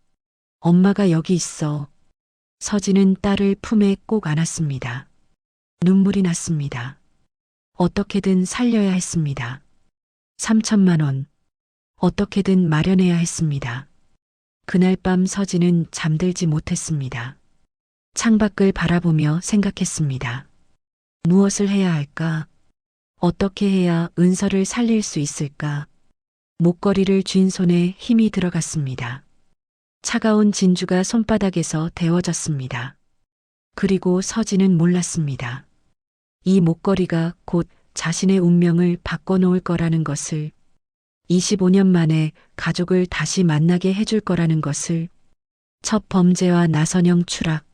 엄마가 여기 있어. 서진은 딸을 품에 꼭 안았습니다. 눈물이 났습니다. 어떻게든 살려야 했습니다. 3천만 원. 어떻게든 마련해야 했습니다. 그날 밤 서진은 잠들지 못했습니다. 창밖을 바라보며 생각했습니다. 무엇을 해야 할까? 어떻게 해야 은서를 살릴 수 있을까? 목걸이를 쥔 손에 힘이 들어갔습니다. 차가운 진주가 손바닥에서 데워졌습니다. 그리고 서진은 몰랐습니다. 이 목걸이가 곧 자신의 운명을 바꿔놓을 거라는 것을, 25년 만에 가족을 다시 만나게 해줄 거라는 것을, 첫 범죄와 나선영 추락.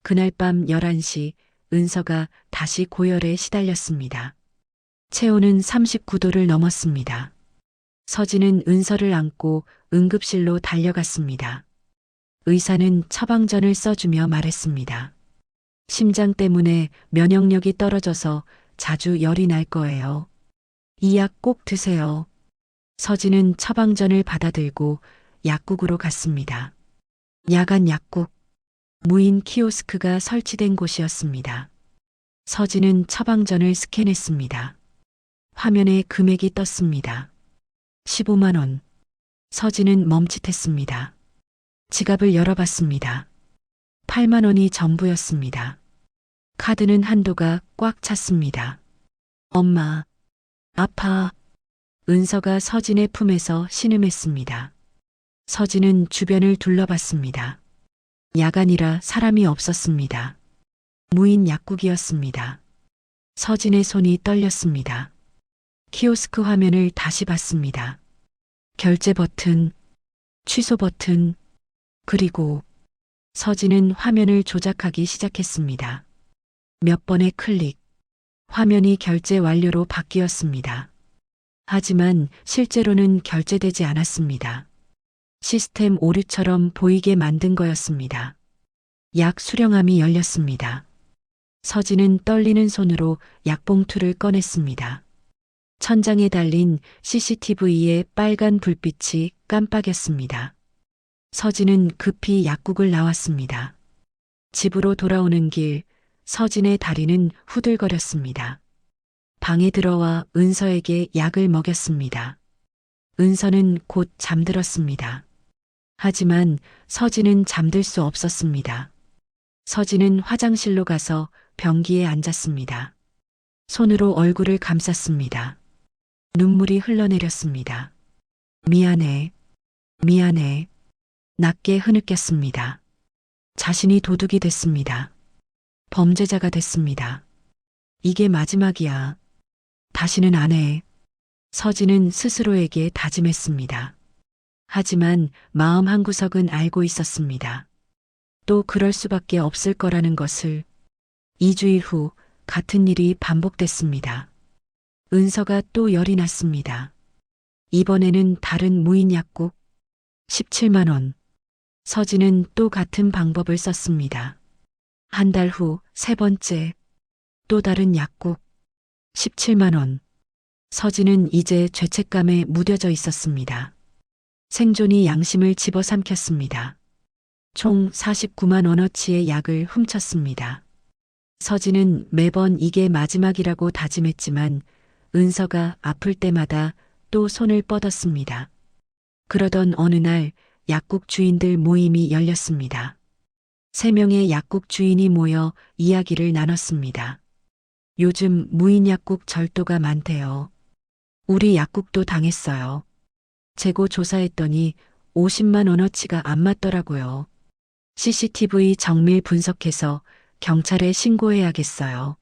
그날 밤 11시 은서가 다시 고열에 시달렸습니다. 체온은 39도를 넘었습니다. 서진은 은서를 안고 응급실로 달려갔습니다. 의사는 처방전을 써주며 말했습니다. 심장 때문에 면역력이 떨어져서 자주 열이 날 거예요. 이 약 꼭 드세요. 서진은 처방전을 받아들고 약국으로 갔습니다. 야간 약국. 무인 키오스크가 설치된 곳이었습니다. 서진은 처방전을 스캔했습니다. 화면에 금액이 떴습니다. 15만 원. 서진은 멈칫했습니다. 지갑을 열어봤습니다. 8만 원이 전부였습니다. 카드는 한도가 꽉 찼습니다. 엄마, 아파. 은서가 서진의 품에서 신음했습니다. 서진은 주변을 둘러봤습니다. 야간이라 사람이 없었습니다. 무인 약국이었습니다. 서진의 손이 떨렸습니다. 키오스크 화면을 다시 봤습니다. 결제 버튼, 취소 버튼, 그리고 서진은 화면을 조작하기 시작했습니다. 몇 번의 클릭, 화면이 결제 완료로 바뀌었습니다. 하지만 실제로는 결제되지 않았습니다. 시스템 오류처럼 보이게 만든 거였습니다. 약 수령함이 열렸습니다. 서진은 떨리는 손으로 약봉투를 꺼냈습니다. 천장에 달린 CCTV의 빨간 불빛이 깜빡였습니다. 서진은 급히 약국을 나왔습니다. 집으로 돌아오는 길, 서진의 다리는 후들거렸습니다. 방에 들어와 은서에게 약을 먹였습니다. 은서는 곧 잠들었습니다. 하지만 서진은 잠들 수 없었습니다. 서진은 화장실로 가서 변기에 앉았습니다. 손으로 얼굴을 감쌌습니다. 눈물이 흘러내렸습니다. 미안해, 미안해. 낮게 흐느꼈습니다. 자신이 도둑이 됐습니다. 범죄자가 됐습니다. 이게 마지막이야. 다시는 안 해. 서진은 스스로에게 다짐했습니다. 하지만 마음 한구석은 알고 있었습니다. 또 그럴 수밖에 없을 거라는 것을. 2주일 후 같은 일이 반복됐습니다. 은서가 또 열이 났습니다. 이번에는 다른 무인 약국. 17만 원. 서진은 또 같은 방법을 썼습니다. 한 달 후 세 번째. 또 다른 약국. 17만 원. 서진은 이제 죄책감에 무뎌져 있었습니다. 생존이 양심을 집어삼켰습니다. 총 49만 원어치의 약을 훔쳤습니다. 서진은 매번 이게 마지막이라고 다짐했지만 은서가 아플 때마다 또 손을 뻗었습니다. 그러던 어느 날 약국 주인들 모임이 열렸습니다. 3명의 약국 주인이 모여 이야기를 나눴습니다. 요즘 무인 약국 절도가 많대요. 우리 약국도 당했어요. 재고 조사했더니 50만 원어치가 안 맞더라고요. CCTV 정밀 분석해서 경찰에 신고해야겠어요.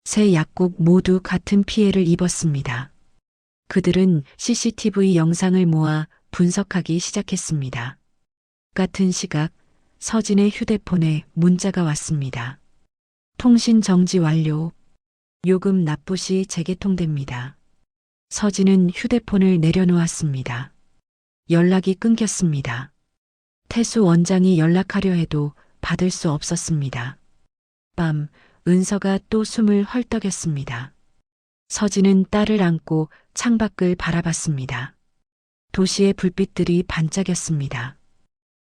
세 약국 모두 같은 피해를 입었습니다. 그들은 CCTV 영상을 모아 분석하기 시작했습니다. 같은 시각 서진의 휴대폰에 문자가 왔습니다. 통신 정지 완료. 요금 납부 시 재개통됩니다. 서진은 휴대폰을 내려놓았습니다. 연락이 끊겼습니다. 태수 원장이 연락하려 해도 받을 수 없었습니다. 밤, 은서가 또 숨을 헐떡였습니다. 서진은 딸을 안고 창밖을 바라봤습니다. 도시의 불빛들이 반짝였습니다.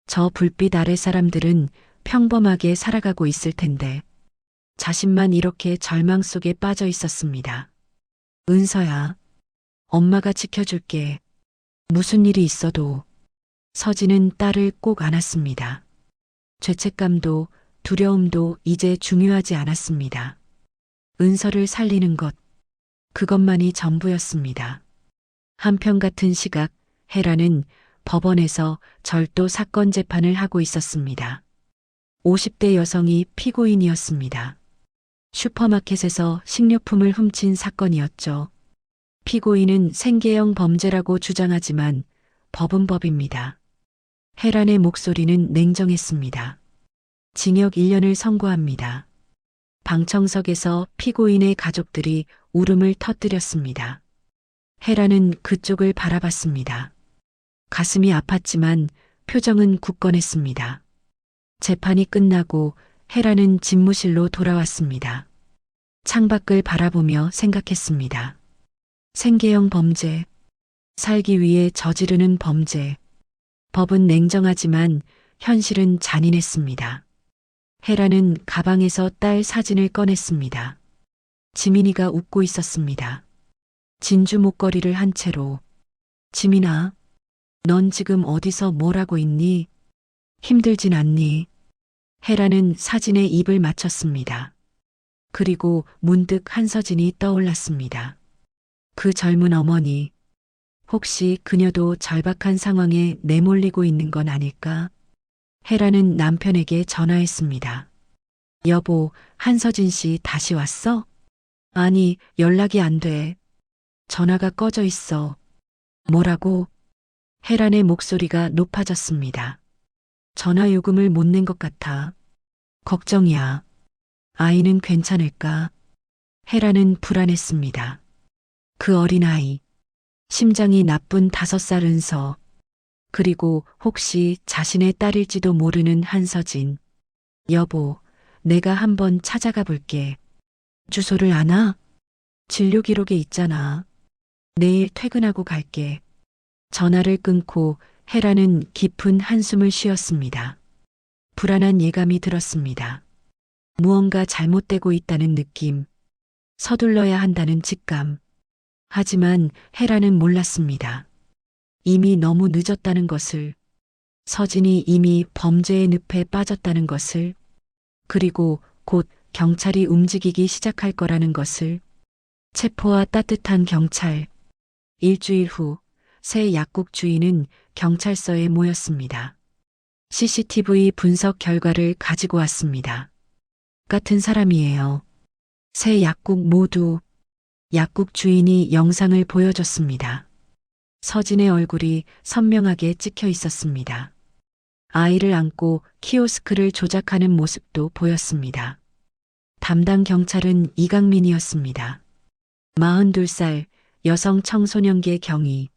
저 불빛 아래 사람들은 평범하게 살아가고 있을 텐데 자신만 이렇게 절망 속에 빠져 있었습니다. 은서야, 엄마가 지켜줄게. 무슨 일이 있어도. 서진은 딸을 꼭 안았습니다. 죄책감도 두려움도 이제 중요하지 않았습니다. 은서를 살리는 것, 그것만이 전부였습니다. 한편 같은 시각, 헤라는 법원에서 절도 사건 재판을 하고 있었습니다. 50대 여성이 피고인이었습니다. 슈퍼마켓에서 식료품을 훔친 사건이었죠. 피고인은 생계형 범죄라고 주장하지만 법은 법입니다. 헤란의 목소리는 냉정했습니다. 징역 1년을 선고합니다. 방청석에서 피고인의 가족들이 울음을 터뜨렸습니다. 헤라는 그쪽을 바라봤습니다. 가슴이 아팠지만 표정은 굳건했습니다. 재판이 끝나고 헤라는 집무실로 돌아왔습니다. 창밖을 바라보며 생각했습니다. 생계형 범죄, 살기 위해 저지르는 범죄. 법은 냉정하지만 현실은 잔인했습니다. 헤라는 가방에서 딸 사진을 꺼냈습니다. 지민이가 웃고 있었습니다. 진주 목걸이를 한 채로. 지민아, 넌 지금 어디서 뭘 하고 있니? 힘들진 않니? 헤라는 사진에 입을 맞췄습니다. 그리고 문득 한서진이 떠올랐습니다. 그 젊은 어머니. 혹시 그녀도 절박한 상황에 내몰리고 있는 건 아닐까? 헤라는 남편에게 전화했습니다. 여보, 한서진 씨 다시 왔어? 아니, 연락이 안 돼. 전화가 꺼져 있어. 뭐라고? 헤란의 목소리가 높아졌습니다. 전화 요금을 못 낸 것 같아. 걱정이야. 아이는 괜찮을까? 헤란은 불안했습니다. 그 어린아이. 심장이 나쁜 5살 은서. 그리고 혹시 자신의 딸일지도 모르는 한서진. 여보, 내가 한번 찾아가 볼게. 주소를 아나? 진료 기록에 있잖아. 내일 퇴근하고 갈게. 전화를 끊고 헤라는 깊은 한숨을 쉬었습니다. 불안한 예감이 들었습니다. 무언가 잘못되고 있다는 느낌. 서둘러야 한다는 직감. 하지만 헤라는 몰랐습니다. 이미 너무 늦었다는 것을. 서진이 이미 범죄의 늪에 빠졌다는 것을. 그리고 곧 경찰이 움직이기 시작할 거라는 것을. 체포와 따뜻한 경찰. 일주일 후 새 약국 주인은 경찰서에 모였습니다. CCTV 분석 결과를 가지고 왔습니다. 같은 사람이에요. 새 약국 모두. 약국 주인이 영상을 보여줬습니다. 서진의 얼굴이 선명하게 찍혀 있었습니다. 아이를 안고 키오스크를 조작하는 모습도 보였습니다. 담당 경찰은 이강민이었습니다. 42살 여성 청소년계 경위.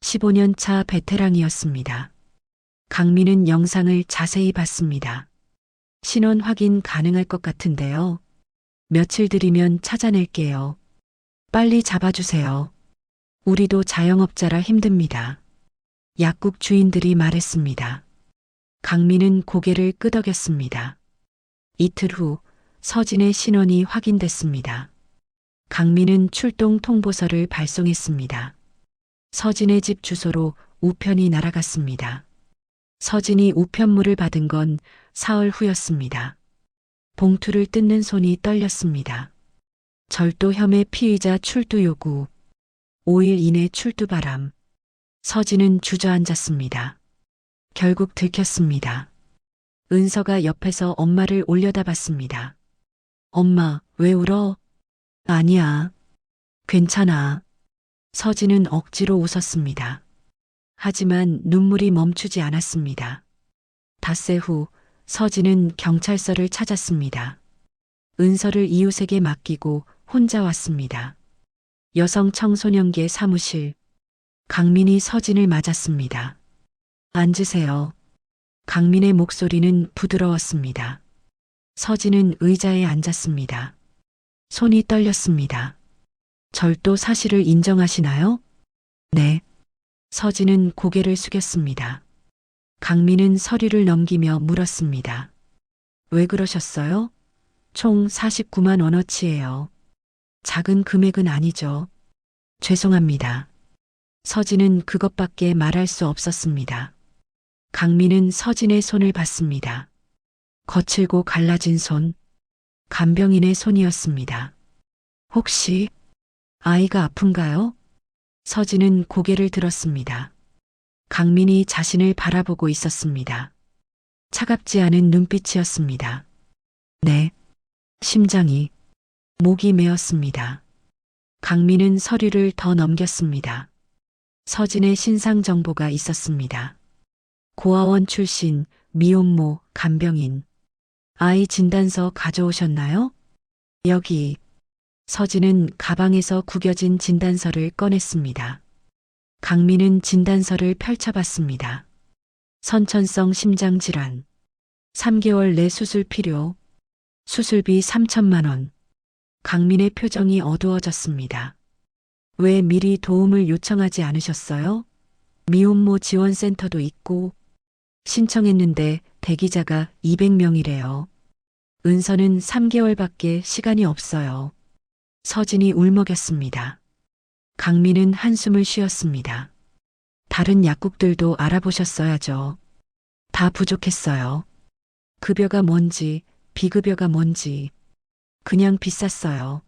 15년 차 베테랑이었습니다. 강민은 영상을 자세히 봤습니다. 신원 확인 가능할 것 같은데요. 며칠 들이면 찾아낼게요. 빨리 잡아주세요. 우리도 자영업자라 힘듭니다. 약국 주인들이 말했습니다. 강민은 고개를 끄덕였습니다. 이틀 후 서진의 신원이 확인됐습니다. 강민은 출동 통보서를 발송했습니다. 서진의 집 주소로 우편이 날아갔습니다. 서진이 우편물을 받은 건 사흘 후였습니다. 봉투를 뜯는 손이 떨렸습니다. 절도 혐의 피의자 출두 요구. 5일 이내 출두 바람. 서진은 주저앉았습니다. 결국 들켰습니다. 은서가 옆에서 엄마를 올려다봤습니다. 엄마, 왜 울어? 아니야. 괜찮아. 서진은 억지로 웃었습니다. 하지만 눈물이 멈추지 않았습니다. 닷새 후 서진은 경찰서를 찾았습니다. 은서를 이웃에게 맡기고 혼자 왔습니다. 여성 청소년계 사무실. 강민이 서진을 맞았습니다. 앉으세요. 강민의 목소리는 부드러웠습니다. 서진은 의자에 앉았습니다. 손이 떨렸습니다. 절도 사실을 인정하시나요? 네. 서진은 고개를 숙였습니다. 강민은 서류를 넘기며 물었습니다. 왜 그러셨어요? 총 49만 원어치예요. 작은 금액은 아니죠. 죄송합니다. 서진은 그것밖에 말할 수 없었습니다. 강민은 서진의 손을 봤습니다. 거칠고 갈라진 손. 간병인의 손이었습니다. 혹시 아이가 아픈가요? 서진은 고개를 들었습니다. 강민이 자신을 바라보고 있었습니다. 차갑지 않은 눈빛이었습니다. 네. 심장이. 목이 메었습니다. 강민은 서류를 더 넘겼습니다. 서진의 신상 정보가 있었습니다. 고아원 출신, 미혼모, 간병인. 아이 진단서 가져오셨나요? 여기. 서진은 가방에서 구겨진 진단서를 꺼냈습니다. 강민은 진단서를 펼쳐봤습니다. 선천성 심장질환. 3개월 내 수술 필요. 수술비 3천만 원. 강민의 표정이 어두워졌습니다. 왜 미리 도움을 요청하지 않으셨어요? 미혼모 지원센터도 있고 신청했는데 대기자가 200명이래요. 은서는 3개월밖에 시간이 없어요. 서진이 울먹였습니다. 강민은 한숨을 쉬었습니다. 다른 약국들도 알아보셨어야죠. 다 부족했어요. 급여가 뭔지, 비급여가 뭔지. 그냥 비쌌어요.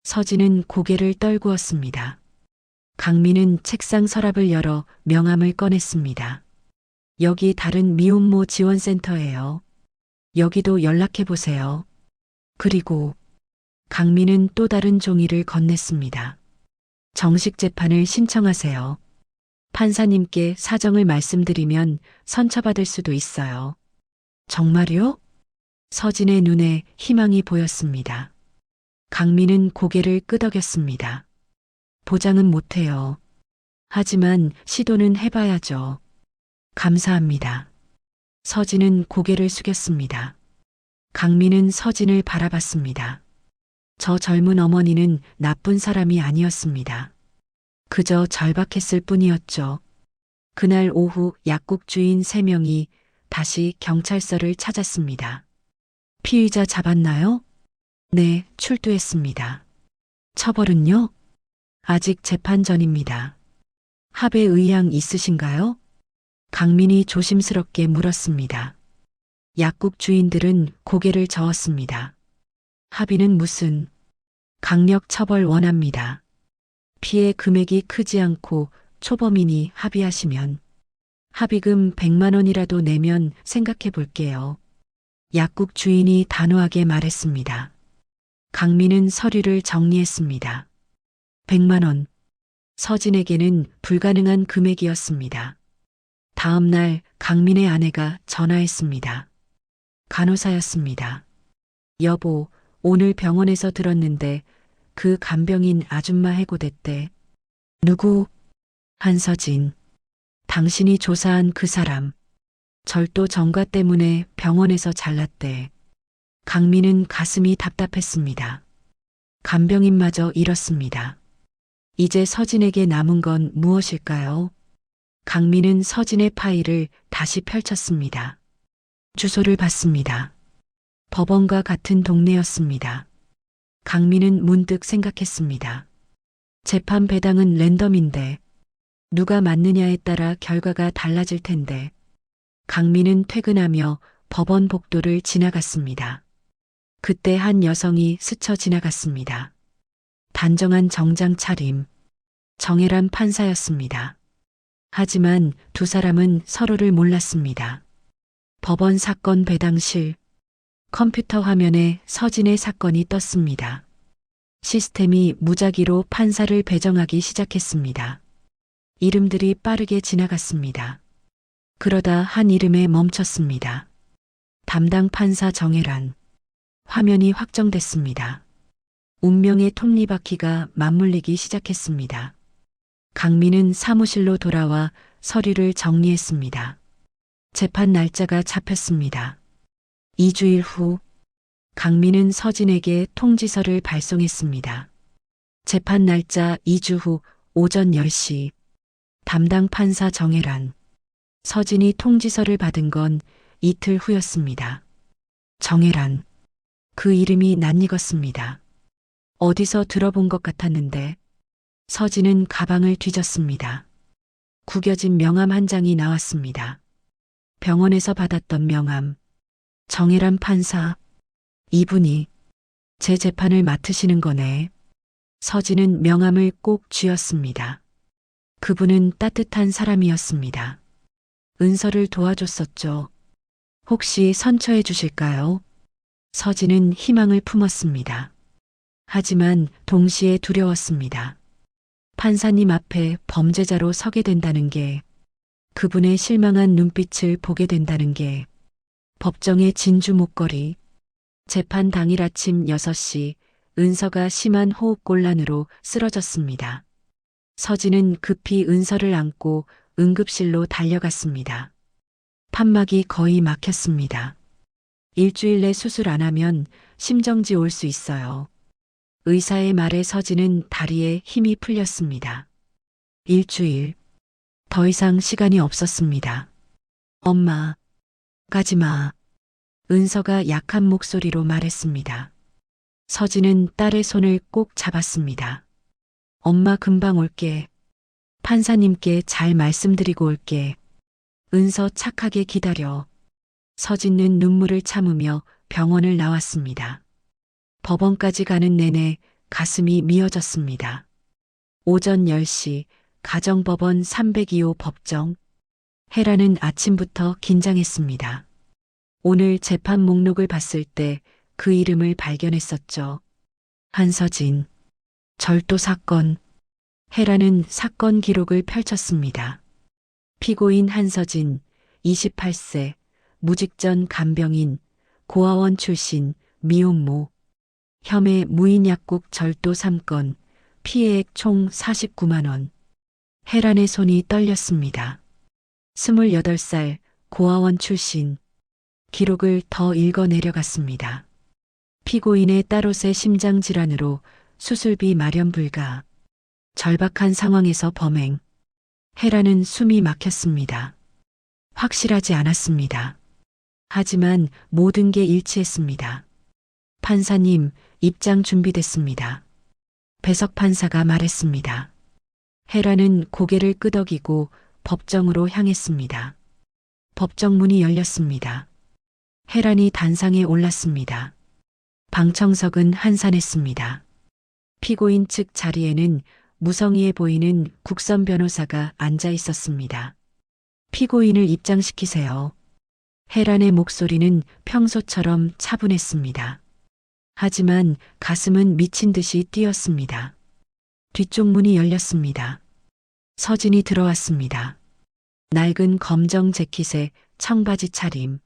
서진은 고개를 떨구었습니다. 강민은 책상 서랍을 열어 명함을 꺼냈습니다. 여기 다른 미혼모 지원센터예요. 여기도 연락해보세요. 그리고 강민은 또 다른 종이를 건넸습니다. 정식 재판을 신청하세요. 판사님께 사정을 말씀드리면 선처받을 수도 있어요. 정말요? 서진의 눈에 희망이 보였습니다. 강민은 고개를 끄덕였습니다. 보장은 못해요. 하지만 시도는 해봐야죠. 감사합니다. 서진은 고개를 숙였습니다. 강민은 서진을 바라봤습니다. 저 젊은 어머니는 나쁜 사람이 아니었습니다. 그저 절박했을 뿐이었죠. 그날 오후 약국 주인 3명이 다시 경찰서를 찾았습니다. 피의자 잡았나요? 네, 출두했습니다. 처벌은요? 아직 재판 전입니다. 합의 의향 있으신가요? 강민이 조심스럽게 물었습니다. 약국 주인들은 고개를 저었습니다. 합의는 무슨? 강력 처벌 원합니다. 피해 금액이 크지 않고 초범인이 합의하시면 합의금 100만 원이라도 내면 생각해 볼게요. 약국 주인이 단호하게 말했습니다. 강민은 서류를 정리했습니다. 100만 원. 서진에게는 불가능한 금액이었습니다. 다음 날 강민의 아내가 전화했습니다. 간호사였습니다. 여보, 오늘 병원에서 들었는데 그 간병인 아줌마 해고됐대. 누구? 한서진. 당신이 조사한 그 사람. 절도 전과 때문에 병원에서 잘랐대. 강민은 가슴이 답답했습니다. 간병인마저 잃었습니다. 이제 서진에게 남은 건 무엇일까요? 강민은 서진의 파일을 다시 펼쳤습니다. 주소를 봤습니다. 법원과 같은 동네였습니다. 강민은 문득 생각했습니다. 재판 배당은 랜덤인데 누가 맞느냐에 따라 결과가 달라질 텐데. 강민은 퇴근하며 법원 복도를 지나갔습니다. 그때 한 여성이 스쳐 지나갔습니다. 단정한 정장 차림. 정혜란 판사였습니다. 하지만 두 사람은 서로를 몰랐습니다. 법원 사건 배당실. 컴퓨터 화면에 서진의 사건이 떴습니다. 시스템이 무작위로 판사를 배정하기 시작했습니다. 이름들이 빠르게 지나갔습니다. 그러다 한 이름에 멈췄습니다. 담당 판사 정혜란. 화면이 확정됐습니다. 운명의 톱니바퀴가 맞물리기 시작했습니다. 강민은 사무실로 돌아와 서류를 정리했습니다. 재판 날짜가 잡혔습니다. 2주일 후 강민은 서진에게 통지서를 발송했습니다. 재판 날짜 2주 후 오전 10시. 담당 판사 정혜란. 서진이 통지서를 받은 건 이틀 후였습니다. 정혜란. 그 이름이 낯익었습니다. 어디서 들어본 것 같았는데. 서진은 가방을 뒤졌습니다. 구겨진 명함 한 장이 나왔습니다. 병원에서 받았던 명함. 정혜란 판사. 이분이 제 재판을 맡으시는 거네. 서진은 명함을 꼭 쥐었습니다. 그분은 따뜻한 사람이었습니다. 은서를 도와줬었죠. 혹시 선처해 주실까요? 서진은 희망을 품었습니다. 하지만 동시에 두려웠습니다. 판사님 앞에 범죄자로 서게 된다는 게, 그분의 실망한 눈빛을 보게 된다는 게, 법정의 진주 목걸이. 재판 당일 아침 6시 은서가 심한 호흡곤란으로 쓰러졌습니다. 서진은 급히 은서를 안고 응급실로 달려갔습니다. 판막이 거의 막혔습니다. 일주일 내 수술 안 하면 심정지 올 수 있어요. 의사의 말에 서진은 다리에 힘이 풀렸습니다. 일주일. 더 이상 시간이 없었습니다. 엄마, 가지 마. 은서가 약한 목소리로 말했습니다. 서진은 딸의 손을 꼭 잡았습니다. 엄마 금방 올게. 판사님께 잘 말씀드리고 올게. 은서 착하게 기다려. 서진은 눈물을 참으며 병원을 나왔습니다. 법원까지 가는 내내 가슴이 미어졌습니다. 오전 10시 가정법원 302호 법정. 혜라는 아침부터 긴장했습니다. 오늘 재판 목록을 봤을 때 그 이름을 발견했었죠. 한서진. 절도 사건. 혜라는 사건 기록을 펼쳤습니다. 피고인 한서진, 28세, 무직전 간병인, 고아원 출신, 미혼모. 혐의 무인약국 절도 3건, 피해액 총 49만 원. 혜란의 손이 떨렸습니다. 28살, 고아원 출신. 기록을 더 읽어 내려갔습니다. 피고인의 딸옷의 심장질환으로 수술비 마련 불가. 절박한 상황에서 범행. 혜란은 숨이 막혔습니다. 확실하지 않았습니다. 하지만 모든 게 일치했습니다. 판사님, 입장 준비됐습니다. 배석 판사가 말했습니다. 혜란은 고개를 끄덕이고 법정으로 향했습니다. 법정 문이 열렸습니다. 혜란이 단상에 올랐습니다. 방청석은 한산했습니다. 피고인 측 자리에는 무성의해 보이는 국선 변호사가 앉아 있었습니다. 피고인을 입장시키세요. 혜란의 목소리는 평소처럼 차분했습니다. 하지만 가슴은 미친 듯이 뛰었습니다. 뒤쪽 문이 열렸습니다. 서진이 들어왔습니다. 낡은 검정 재킷에 청바지 차림.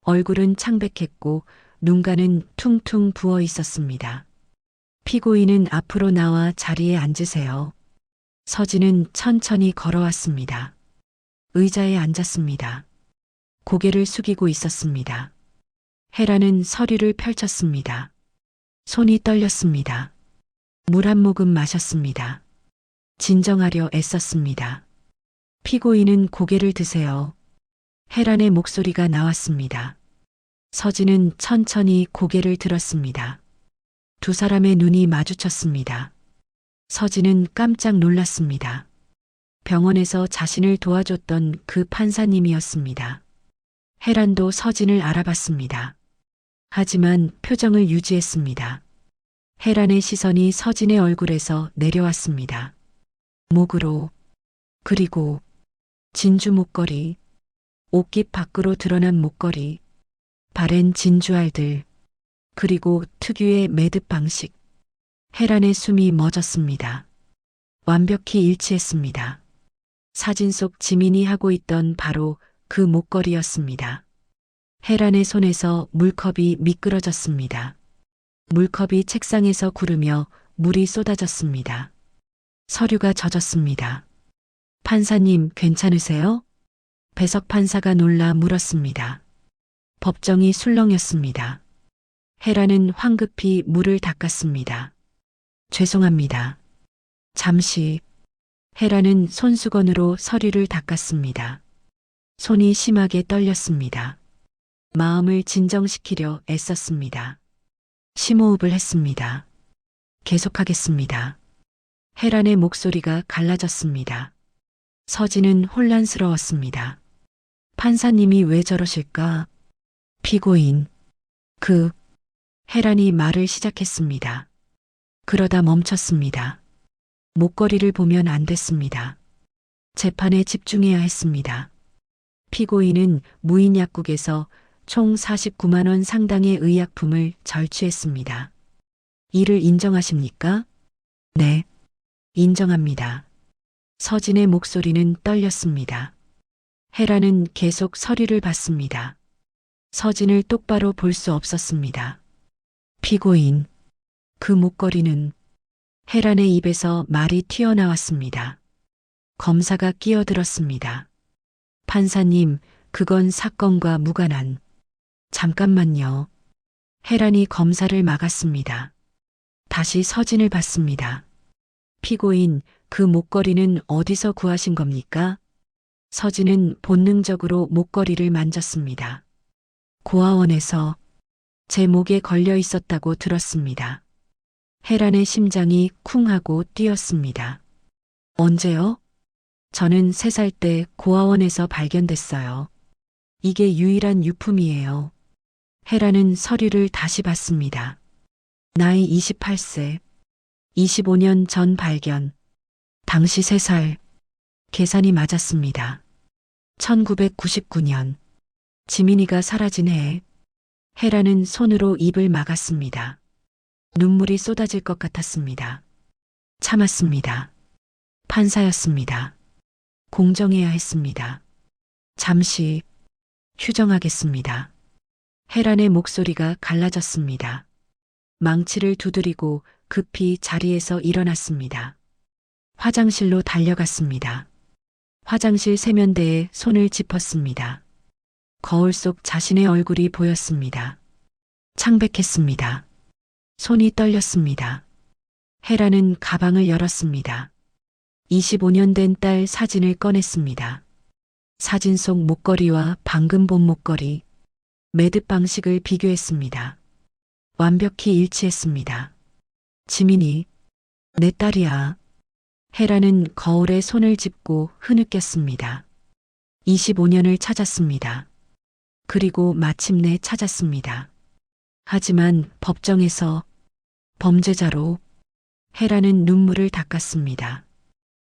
얼굴은 창백했고 눈가는 퉁퉁 부어 있었습니다. 피고인은 앞으로 나와 자리에 앉으세요. 서진은 천천히 걸어왔습니다. 의자에 앉았습니다. 고개를 숙이고 있었습니다. 혜란은 서류를 펼쳤습니다. 손이 떨렸습니다. 물 한 모금 마셨습니다. 진정하려 애썼습니다. 피고인은 고개를 드세요. 혜란의 목소리가 나왔습니다. 서진은 천천히 고개를 들었습니다. 두 사람의 눈이 마주쳤습니다. 서진은 깜짝 놀랐습니다. 병원에서 자신을 도와줬던 그 판사님이었습니다. 혜란도 서진을 알아봤습니다. 하지만 표정을 유지했습니다. 혜란의 시선이 서진의 얼굴에서 내려왔습니다. 목으로, 그리고 진주 목걸이, 옷깃 밖으로 드러난 목걸이, 바랜 진주알들, 그리고 특유의 매듭 방식. 혜란의 숨이 멎었습니다. 완벽히 일치했습니다. 사진 속 지민이 하고 있던 바로 그 목걸이였습니다. 혜란의 손에서 물컵이 미끄러졌습니다. 물컵이 책상에서 구르며 물이 쏟아졌습니다. 서류가 젖었습니다. 판사님, 괜찮으세요? 배석 판사가 놀라 물었습니다. 법정이 술렁였습니다. 혜란은 황급히 물을 닦았습니다. 죄송합니다. 잠시. 혜란은 손수건으로 서류를 닦았습니다. 손이 심하게 떨렸습니다. 마음을 진정시키려 애썼습니다. 심호흡을 했습니다. 계속하겠습니다. 혜란의 목소리가 갈라졌습니다. 서진은 혼란스러웠습니다. 판사님이 왜 저러실까? 피고인. 혜란이 말을 시작했습니다. 그러다 멈췄습니다. 목걸이를 보면 안 됐습니다. 재판에 집중해야 했습니다. 피고인은 무인약국에서 총 49만 원 상당의 의약품을 절취했습니다. 이를 인정하십니까? 네, 인정합니다. 서진의 목소리는 떨렸습니다. 혜란은 계속 서류를 봤습니다. 서진을 똑바로 볼 수 없었습니다. 피고인. 그 목걸이는 혜란의 입에서 말이 튀어나왔습니다. 검사가 끼어들었습니다. 판사님, 그건 사건과 무관한. 잠깐만요. 혜란이 검사를 막았습니다. 다시 서진을 봤습니다. 피고인, 그 목걸이는 어디서 구하신 겁니까? 서진은 본능적으로 목걸이를 만졌습니다. 고아원에서 제 목에 걸려 있었다고 들었습니다. 혜란의 심장이 쿵 하고 뛰었습니다. 언제요? 저는 3살 때 고아원에서 발견됐어요. 이게 유일한 유품이에요. 혜란은 서류를 다시 봤습니다. 나이 28세. 25년 전 발견. 당시 3살. 계산이 맞았습니다. 1999년. 지민이가 사라진 해. 혜란은 손으로 입을 막았습니다. 눈물이 쏟아질 것 같았습니다. 참았습니다. 판사였습니다. 공정해야 했습니다. 잠시 휴정하겠습니다. 혜란의 목소리가 갈라졌습니다. 망치를 두드리고 급히 자리에서 일어났습니다. 화장실로 달려갔습니다. 화장실 세면대에 손을 짚었습니다. 거울 속 자신의 얼굴이 보였습니다. 창백했습니다. 손이 떨렸습니다. 혜란은 가방을 열었습니다. 25년 된 딸 사진을 꺼냈습니다. 사진 속 목걸이와 방금 본 목걸이, 매듭 방식을 비교했습니다. 완벽히 일치했습니다. 지민이, 내 딸이야. 혜란은 거울에 손을 짚고 흐느꼈습니다. 25년을 찾았습니다. 그리고 마침내 찾았습니다. 하지만 법정에서 범죄자로 혜란은 눈물을 닦았습니다.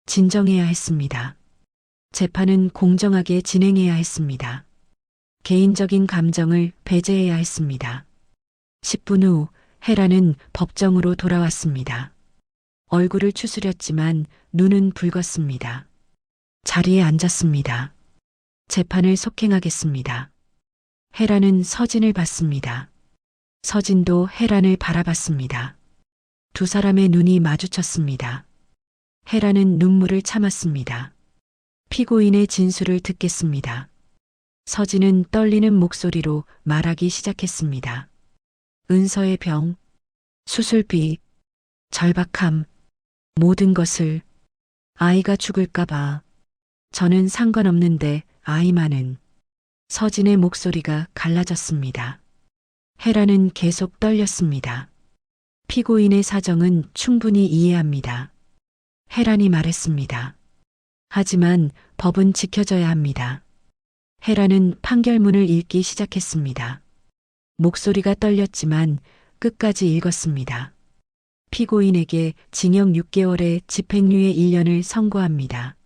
진정해야 했습니다. 재판은 공정하게 진행해야 했습니다. 개인적인 감정을 배제해야 했습니다. 10분 후 혜란은 법정으로 돌아왔습니다. 얼굴을 추스렸지만 눈은 붉었습니다. 자리에 앉았습니다. 재판을 속행하겠습니다. 혜란은 서진을 봤습니다. 서진도 혜란을 바라봤습니다. 두 사람의 눈이 마주쳤습니다. 혜란은 눈물을 참았습니다. 피고인의 진술을 듣겠습니다. 서진은 떨리는 목소리로 말하기 시작했습니다. 은서의 병, 수술비, 절박함, 모든 것을 아이가 죽을까봐. 저는 상관없는데 아이만은. 서진의 목소리가 갈라졌습니다. 혜란은 계속 떨렸습니다. 피고인의 사정은 충분히 이해합니다. 혜란이 말했습니다. 하지만 법은 지켜져야 합니다. 혜란은 판결문을 읽기 시작했습니다. 목소리가 떨렸지만 끝까지 읽었습니다. 피고인에게 징역 6개월에 집행유예 1년을 선고합니다.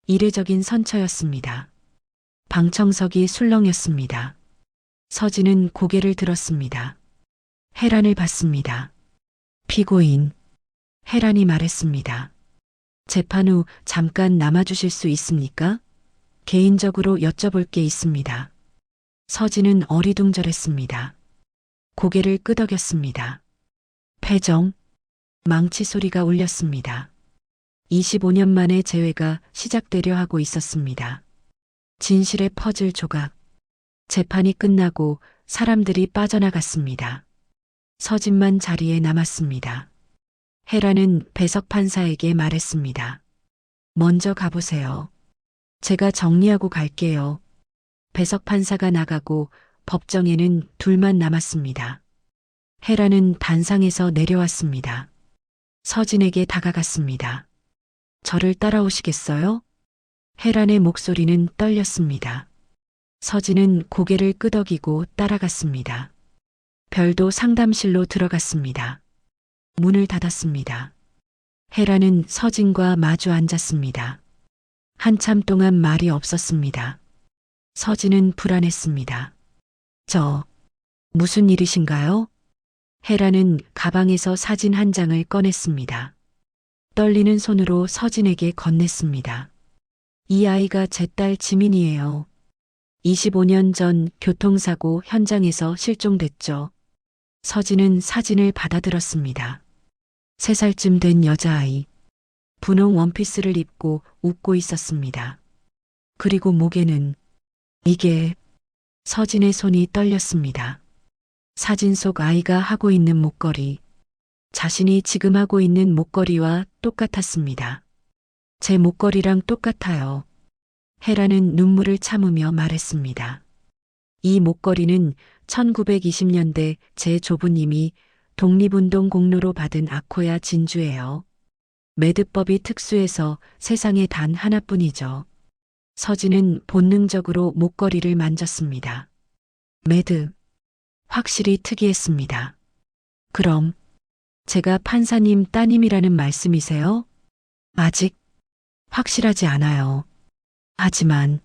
이례적인 선처였습니다. 방청석이 술렁였습니다. 서진은 고개를 들었습니다. 혜란을 봤습니다. 피고인, 혜란이 말했습니다. 재판 후 잠깐 남아주실 수 있습니까? 개인적으로 여쭤볼 게 있습니다. 서진은 어리둥절했습니다. 고개를 끄덕였습니다. 패정, 망치 소리가 울렸습니다. 25년 만에 재회가 시작되려 하고 있었습니다. 진실의 퍼즐 조각. 재판이 끝나고 사람들이 빠져나갔습니다. 서진만 자리에 남았습니다. 혜란은 배석 판사에게 말했습니다. 먼저 가보세요. 제가 정리하고 갈게요. 배석 판사가 나가고 법정에는 둘만 남았습니다. 혜란은 단상에서 내려왔습니다. 서진에게 다가갔습니다. 저를 따라오시겠어요? 혜란의 목소리는 떨렸습니다. 서진은 고개를 끄덕이고 따라갔습니다. 별도 상담실로 들어갔습니다. 문을 닫았습니다. 혜란은 서진과 마주 앉았습니다. 한참 동안 말이 없었습니다. 서진은 불안했습니다. 무슨 일이신가요? 혜란은 가방에서 사진 한 장을 꺼냈습니다. 떨리는 손으로 서진에게 건넸습니다. 이 아이가 제 딸 지민이에요. 25년 전 교통사고 현장에서 실종됐죠. 서진은 사진을 받아들었습니다. 3살쯤 된 여자아이. 분홍 원피스를 입고 웃고 있었습니다. 그리고 목에는 이게 서진의 손이 떨렸습니다. 사진 속 아이가 하고 있는 목걸이. 자신이 지금 하고 있는 목걸이와 똑같았습니다. 제 목걸이랑 똑같아요. 헤라는 눈물을 참으며 말했습니다. 이 목걸이는 1920년대 제 조부님이 독립운동 공로로 받은 아코야 진주예요. 매듭법이 특수해서 세상에 단 하나뿐이죠. 서진은 본능적으로 목걸이를 만졌습니다. 매듭. 확실히 특이했습니다. 그럼 제가 판사님 따님이라는 말씀이세요? 아직 확실하지 않아요. 하지만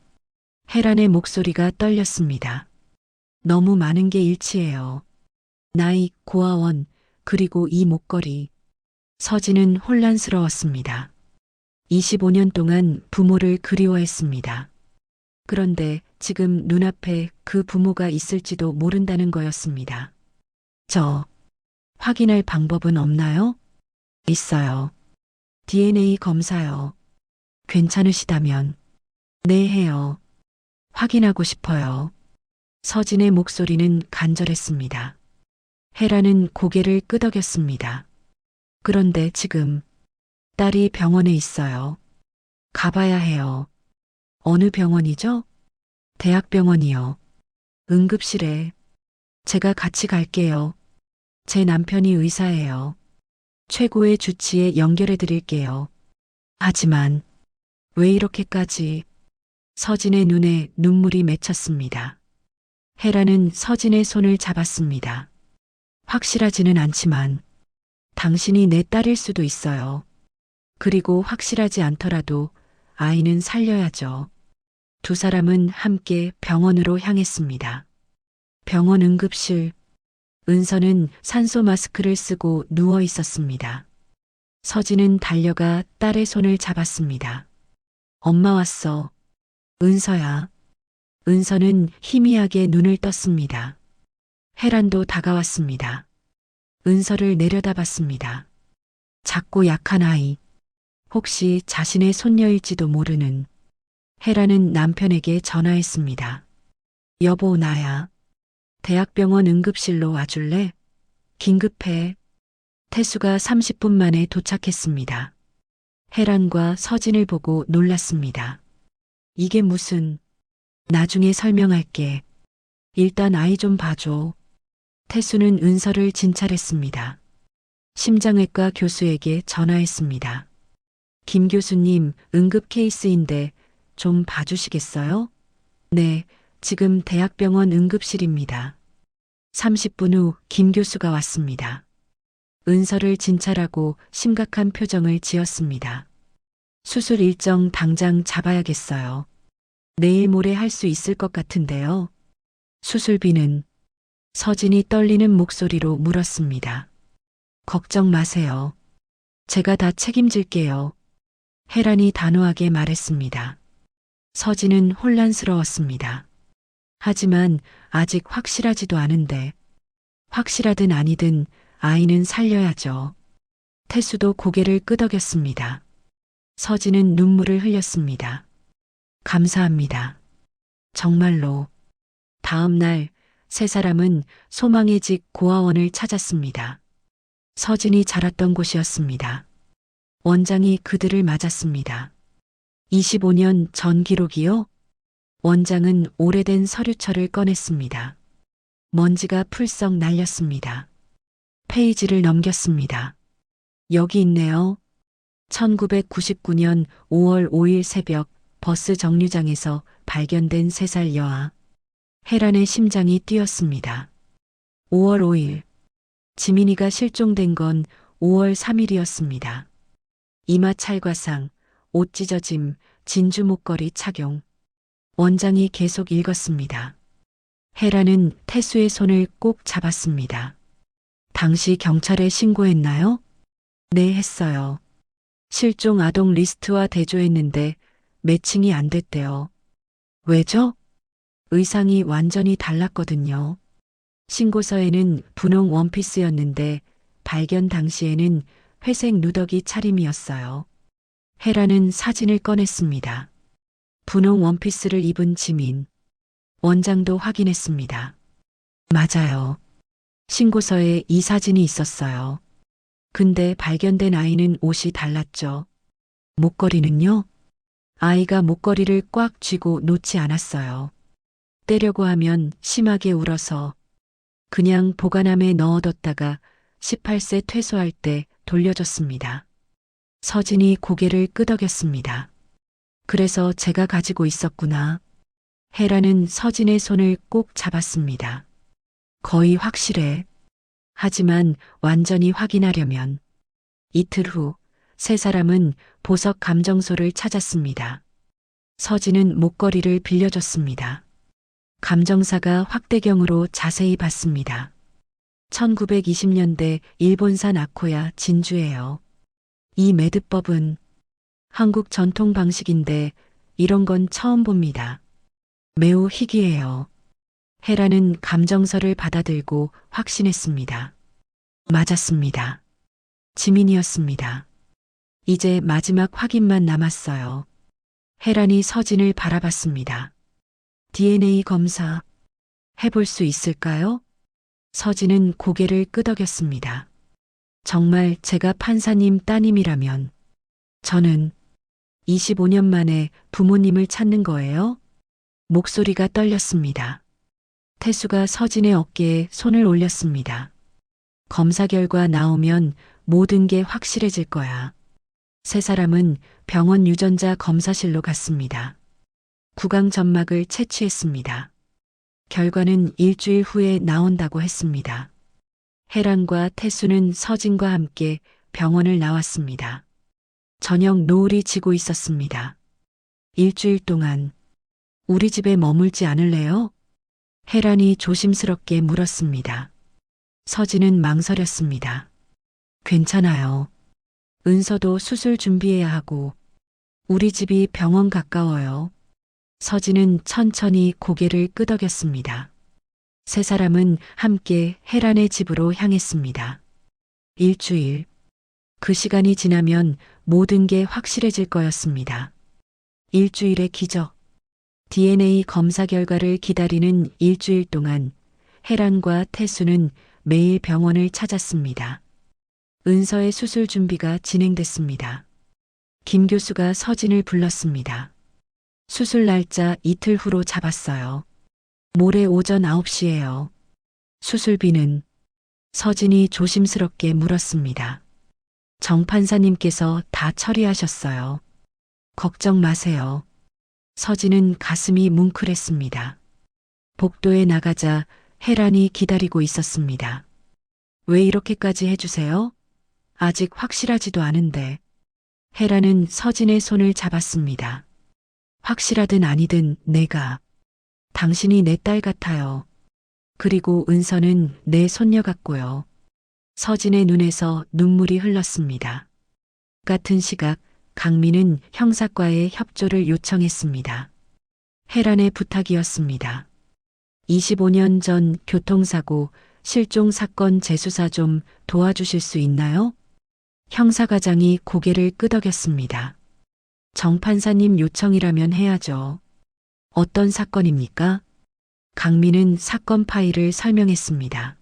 헤란의 목소리가 떨렸습니다. 너무 많은 게 일치해요. 나이, 고아원, 그리고 이 목걸이. 서진은 혼란스러웠습니다. 25년 동안 부모를 그리워했습니다. 그런데 지금 눈앞에 그 부모가 있을지도 모른다는 거였습니다. 확인할 방법은 없나요? 있어요. DNA 검사요. 괜찮으시다면. 네, 해요. 확인하고 싶어요. 서진의 목소리는 간절했습니다. 헤라는 고개를 끄덕였습니다. 그런데 지금 딸이 병원에 있어요. 가봐야 해요. 어느 병원이죠? 대학병원이요. 응급실에. 제가 같이 갈게요. 제 남편이 의사예요. 최고의 주치에 연결해 드릴게요. 하지만 왜 이렇게까지? 서진의 눈에 눈물이 맺혔습니다. 헤라는 서진의 손을 잡았습니다. 확실하지는 않지만 당신이 내 딸일 수도 있어요. 그리고 확실하지 않더라도 아이는 살려야죠. 두 사람은 함께 병원으로 향했습니다. 병원 응급실. 은서는 산소 마스크를 쓰고 누워 있었습니다. 서진은 달려가 딸의 손을 잡았습니다. 엄마 왔어. 은서야. 은서는 희미하게 눈을 떴습니다. 헤란도 다가왔습니다. 은서를 내려다봤습니다. 작고 약한 아이. 혹시 자신의 손녀일지도 모르는. 헤라는 남편에게 전화했습니다. 여보, 나야. 대학병원 응급실로 와줄래? 긴급해. 태수가 30분 만에 도착했습니다. 헤란과 서진을 보고 놀랐습니다. 이게 무슨... 나중에 설명할게. 일단 아이 좀 봐줘. 태수는 은서를 진찰했습니다. 심장외과 교수에게 전화했습니다. 김 교수님, 응급 케이스인데 좀 봐주시겠어요? 네, 지금 대학병원 응급실입니다. 30분 후 김 교수가 왔습니다. 은서를 진찰하고 심각한 표정을 지었습니다. 수술 일정 당장 잡아야겠어요. 내일 모레 할 수 있을 것 같은데요. 수술비는? 서진이 떨리는 목소리로 물었습니다. 걱정 마세요. 제가 다 책임질게요. 헤란이 단호하게 말했습니다. 서진은 혼란스러웠습니다. 하지만 아직 확실하지도 않은데, 확실하든 아니든 아이는 살려야죠. 태수도 고개를 끄덕였습니다. 서진은 눈물을 흘렸습니다. 감사합니다. 정말로. 다음 날 세 사람은 소망의 집 고아원을 찾았습니다. 서진이 자랐던 곳이었습니다. 원장이 그들을 맞았습니다. 25년 전 기록이요? 원장은 오래된 서류철을 꺼냈습니다. 먼지가 풀썩 날렸습니다. 페이지를 넘겼습니다. 여기 있네요. 1999년 5월 5일 새벽 버스 정류장에서 발견된 3살 여아. 헤란의 심장이 뛰었습니다. 5월 5일. 지민이가 실종된 건 5월 3일이었습니다. 이마 찰과상, 옷 찢어짐, 진주 목걸이 착용. 원장이 계속 읽었습니다. 헤라는 태수의 손을 꼭 잡았습니다. 당시 경찰에 신고했나요? 네, 했어요. 실종 아동 리스트와 대조했는데 매칭이 안 됐대요. 왜죠? 의상이 완전히 달랐거든요. 신고서에는 분홍 원피스였는데 발견 당시에는 회색 누더기 차림이었어요. 헤라는 사진을 꺼냈습니다. 분홍 원피스를 입은 지민. 원장도 확인했습니다. 맞아요. 신고서에 이 사진이 있었어요. 근데 발견된 아이는 옷이 달랐죠. 목걸이는요? 아이가 목걸이를 꽉 쥐고 놓지 않았어요. 떼려고 하면 심하게 울어서 그냥 보관함에 넣어뒀다가 18세 퇴소할 때 돌려줬습니다. 서진이 고개를 끄덕였습니다. 그래서 제가 가지고 있었구나. 헤라는 서진의 손을 꼭 잡았습니다. 거의 확실해. 하지만 완전히 확인하려면 이틀 후 세 사람은 보석 감정소를 찾았습니다. 서진은 목걸이를 빌려줬습니다. 감정사가 확대경으로 자세히 봤습니다. 1920년대 일본산 아코야 진주예요. 이 매듭법은 한국 전통 방식인데 이런 건 처음 봅니다. 매우 희귀해요. 헤라는 감정서를 받아들고 확신했습니다. 맞았습니다. 지민이었습니다. 이제 마지막 확인만 남았어요. 헤란이 서진을 바라봤습니다. DNA 검사 해볼 수 있을까요? 서진은 고개를 끄덕였습니다. 정말 제가 판사님 따님이라면 저는 25년 만에 부모님을 찾는 거예요? 목소리가 떨렸습니다. 태수가 서진의 어깨에 손을 올렸습니다. 검사 결과 나오면 모든 게 확실해질 거야. 세 사람은 병원 유전자 검사실로 갔습니다. 구강 점막을 채취했습니다. 결과는 일주일 후에 나온다고 했습니다. 헤란과 태수는 서진과 함께 병원을 나왔습니다. 저녁 노을이 지고 있었습니다. 일주일 동안 우리 집에 머물지 않을래요? 헤란이 조심스럽게 물었습니다. 서진은 망설였습니다. 괜찮아요. 은서도 수술 준비해야 하고 우리 집이 병원 가까워요. 서진은 천천히 고개를 끄덕였습니다. 세 사람은 함께 헤란의 집으로 향했습니다. 일주일. 그 시간이 지나면 모든 게 확실해질 거였습니다. 일주일의 기적. DNA 검사 결과를 기다리는 일주일 동안 헤란과 태수는 매일 병원을 찾았습니다. 은서의 수술 준비가 진행됐습니다. 김 교수가 서진을 불렀습니다. 수술 날짜 이틀 후로 잡았어요. 모레 오전 9시예요. 수술비는? 서진이 조심스럽게 물었습니다. 정 판사님께서 다 처리하셨어요. 걱정 마세요. 서진은 가슴이 뭉클했습니다. 복도에 나가자 헤란이 기다리고 있었습니다. 왜 이렇게까지 해주세요? 아직 확실하지도 않은데. 헤란은 서진의 손을 잡았습니다. 확실하든 아니든 내가. 당신이 내 딸 같아요. 그리고 은서는 내 손녀 같고요. 서진의 눈에서 눈물이 흘렀습니다. 같은 시각 강민은 형사과에 협조를 요청했습니다. 헤란의 부탁이었습니다. 25년 전 교통사고 실종 사건 재수사 좀 도와주실 수 있나요? 형사과장이 고개를 끄덕였습니다. 정 판사님 요청이라면 해야죠. 어떤 사건입니까? 강민은 사건 파일을 설명했습니다.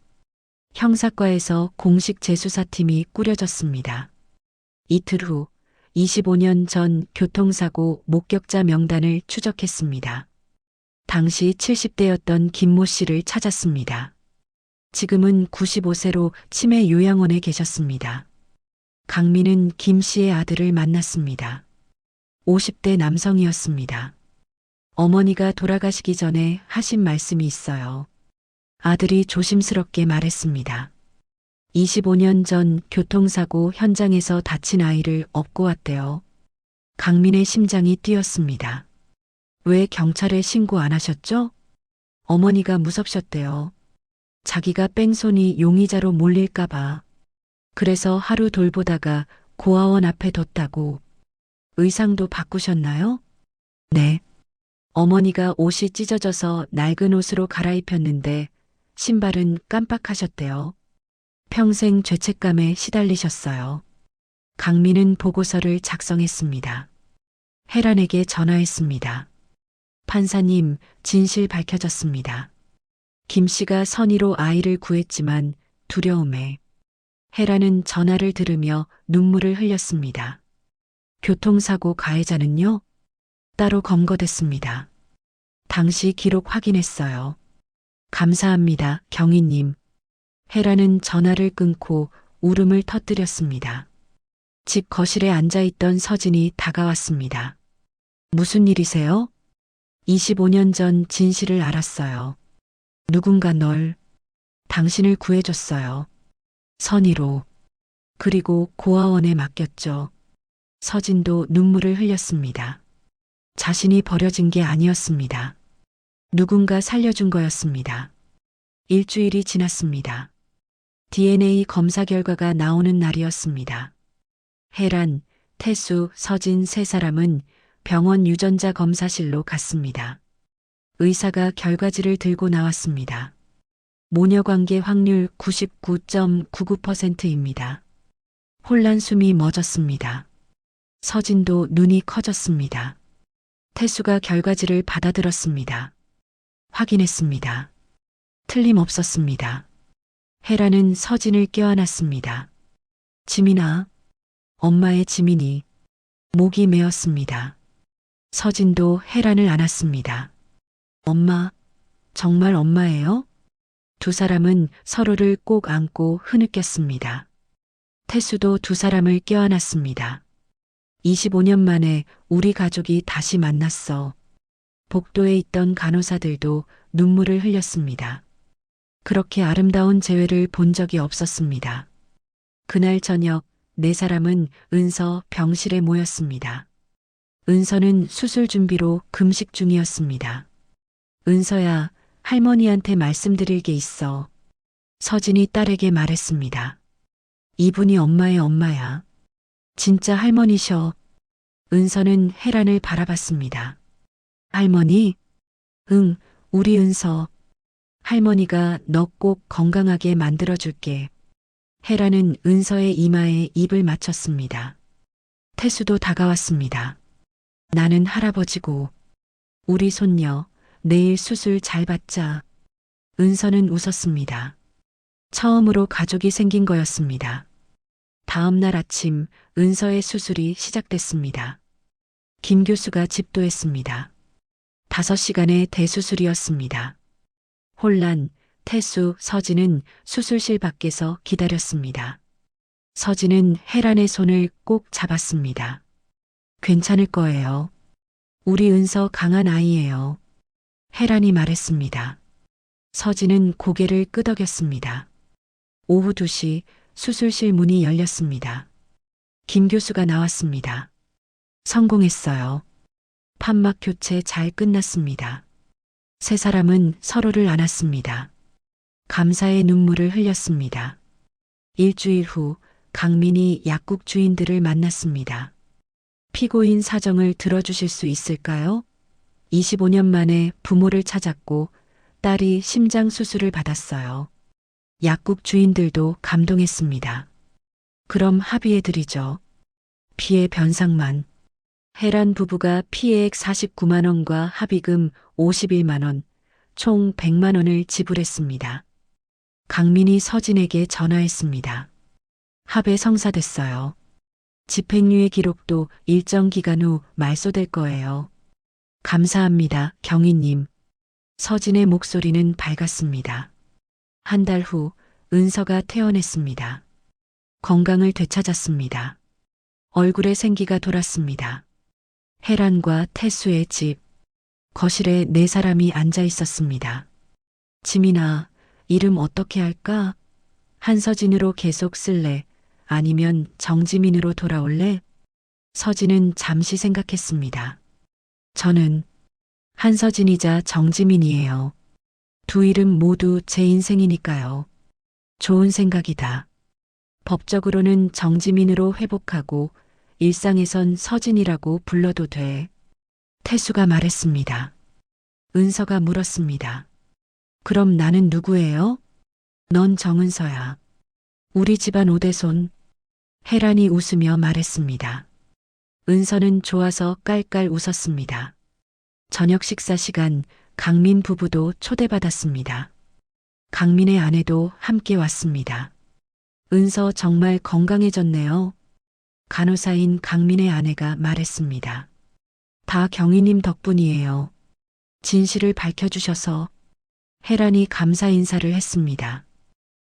형사과에서 공식 재수사팀이 꾸려졌습니다. 이틀 후 25년 전 교통사고 목격자 명단을 추적했습니다. 당시 70대였던 김모 씨를 찾았습니다. 지금은 95세로 치매 요양원에 계셨습니다. 강민은 김 씨의 아들을 만났습니다. 50대 남성이었습니다. 어머니가 돌아가시기 전에 하신 말씀이 있어요. 아들이 조심스럽게 말했습니다. 25년 전 교통사고 현장에서 다친 아이를 업고 왔대요. 강민의 심장이 뛰었습니다. 왜 경찰에 신고 안 하셨죠? 어머니가 무섭셨대요. 자기가 뺑소니 용의자로 몰릴까봐. 그래서 하루 돌보다가 고아원 앞에 뒀다고. 의상도 바꾸셨나요? 네. 어머니가 옷이 찢어져서 낡은 옷으로 갈아입혔는데 신발은 깜빡하셨대요. 평생 죄책감에 시달리셨어요. 강민은 보고서를 작성했습니다. 혜란에게 전화했습니다. 판사님, 진실 밝혀졌습니다. 김 씨가 선의로 아이를 구했지만 두려움에. 혜란은 전화를 들으며 눈물을 흘렸습니다. 교통사고 가해자는요? 따로 검거됐습니다. 당시 기록 확인했어요. 감사합니다, 경위님. 혜란은 전화를 끊고 울음을 터뜨렸습니다. 집 거실에 앉아있던 서진이 다가왔습니다. 무슨 일이세요? 25년 전 진실을 알았어요. 누군가 당신을 구해줬어요. 선의로. 그리고 고아원에 맡겼죠. 서진도 눈물을 흘렸습니다. 자신이 버려진 게 아니었습니다. 누군가 살려준 거였습니다. 일주일이 지났습니다. DNA 검사 결과가 나오는 날이었습니다. 혜란, 태수, 서진 세 사람은 병원 유전자 검사실로 갔습니다. 의사가 결과지를 들고 나왔습니다. 모녀관계 확률 99.99%입니다. 혼란 숨이 멎었습니다. 서진도 눈이 커졌습니다. 태수가 결과지를 받아들었습니다. 확인했습니다. 틀림없었습니다. 혜란은 서진을 껴안았습니다. 지민아, 엄마의 지민이. 목이 메었습니다. 서진도 혜란을 안았습니다. 엄마, 정말 엄마예요? 두 사람은 서로를 꼭 안고 흐느꼈습니다. 태수도 두 사람을 껴안았습니다. 25년 만에 우리 가족이 다시 만났어. 복도에 있던 간호사들도 눈물을 흘렸습니다. 그렇게 아름다운 재회를 본 적이 없었습니다. 그날 저녁 네 사람은 은서 병실에 모였습니다. 은서는 수술 준비로 금식 중이었습니다. 은서야, 할머니한테 말씀드릴 게 있어. 서진이 딸에게 말했습니다. 이분이 엄마의 엄마야. 진짜 할머니셔. 은서는 혜란을 바라봤습니다. 할머니? 응, 우리 은서. 할머니가 너 꼭 건강하게 만들어줄게. 혜란은 은서의 이마에 입을 맞췄습니다. 태수도 다가왔습니다. 나는 할아버지고. 우리 손녀, 내일 수술 잘 받자. 은서는 웃었습니다. 처음으로 가족이 생긴 거였습니다. 다음 날 아침 은서의 수술이 시작됐습니다. 김 교수가 집도했습니다. 5시간의 대수술이었습니다. 혼란, 태수, 서진은 수술실 밖에서 기다렸습니다. 서진은 혜란의 손을 꼭 잡았습니다. 괜찮을 거예요. 우리 은서 강한 아이예요. 혜란이 말했습니다. 서진은 고개를 끄덕였습니다. 오후 2시 수술실 문이 열렸습니다. 김 교수가 나왔습니다. 성공했어요. 판막 교체 잘 끝났습니다. 세 사람은 서로를 안았습니다. 감사의 눈물을 흘렸습니다. 일주일 후 강민이 약국 주인들을 만났습니다. 피고인 사정을 들어주실 수 있을까요? 25년 만에 부모를 찾았고 딸이 심장 수술을 받았어요. 약국 주인들도 감동했습니다. 그럼 합의해드리죠. 피해 변상만. 혜란 부부가 피해액 49만 원과 합의금 51만 원, 총 100만 원을 지불했습니다. 강민이 서진에게 전화했습니다. 합의 성사됐어요. 집행유예 기록도 일정 기간 후 말소될 거예요. 감사합니다, 경위님. 서진의 목소리는 밝았습니다. 한 달 후 은서가 퇴원했습니다. 건강을 되찾았습니다. 얼굴에 생기가 돌았습니다. 혜란과 태수의 집. 거실에 네 사람이 앉아 있었습니다. 지민아, 이름 어떻게 할까? 한서진으로 계속 쓸래? 아니면 정지민으로 돌아올래? 서진은 잠시 생각했습니다. 저는 한서진이자 정지민이에요. 두 이름 모두 제 인생이니까요. 좋은 생각이다. 법적으로는 정지민으로 회복하고 일상에선 서진이라고 불러도 돼. 태수가 말했습니다. 은서가 물었습니다. 그럼 나는 누구예요? 넌 정은서야. 우리 집안 오대손. 혜란이 웃으며 말했습니다. 은서는 좋아서 깔깔 웃었습니다. 저녁 식사 시간 강민 부부도 초대받았습니다. 강민의 아내도 함께 왔습니다. 은서 정말 건강해졌네요. 간호사인 강민의 아내가 말했습니다. 다 경희님 덕분이에요. 진실을 밝혀주셔서. 혜란이 감사 인사를 했습니다.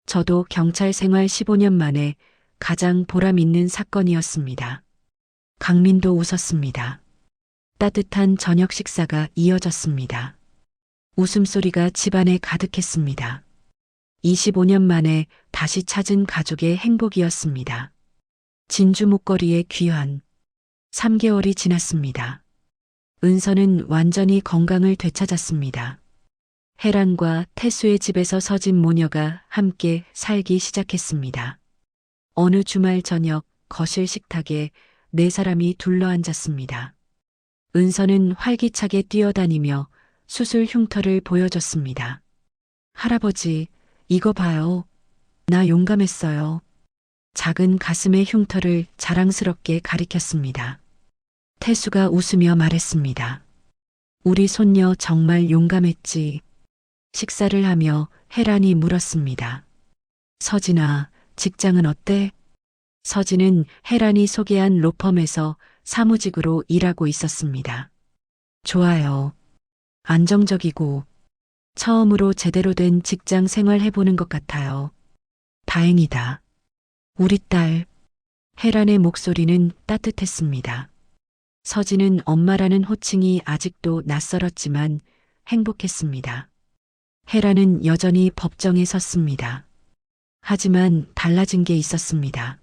저도 경찰 생활 15년 만에 가장 보람 있는 사건이었습니다. 강민도 웃었습니다. 따뜻한 저녁 식사가 이어졌습니다. 웃음소리가 집안에 가득했습니다. 25년 만에 다시 찾은 가족의 행복이었습니다. 진주 목걸이의 귀환. 3개월이 지났습니다. 은서는 완전히 건강을 되찾았습니다. 혜란과 태수의 집에서 서진 모녀가 함께 살기 시작했습니다. 어느 주말 저녁 거실 식탁에 네 사람이 둘러앉았습니다. 은서는 활기차게 뛰어다니며 수술 흉터를 보여줬습니다. 할아버지, 이거 봐요. 나 용감했어요. 작은 가슴의 흉터를 자랑스럽게 가리켰습니다. 태수가 웃으며 말했습니다. 우리 손녀 정말 용감했지. 식사를 하며 혜란이 물었습니다. 서진아, 직장은 어때? 서진은 혜란이 소개한 로펌에서 사무직으로 일하고 있었습니다. 좋아요. 안정적이고 처음으로 제대로 된 직장 생활 해보는 것 같아요. 다행이다. 우리 딸. 혜란의 목소리는 따뜻했습니다. 서진은 엄마라는 호칭이 아직도 낯설었지만 행복했습니다. 혜란은 여전히 법정에 섰습니다. 하지만 달라진 게 있었습니다.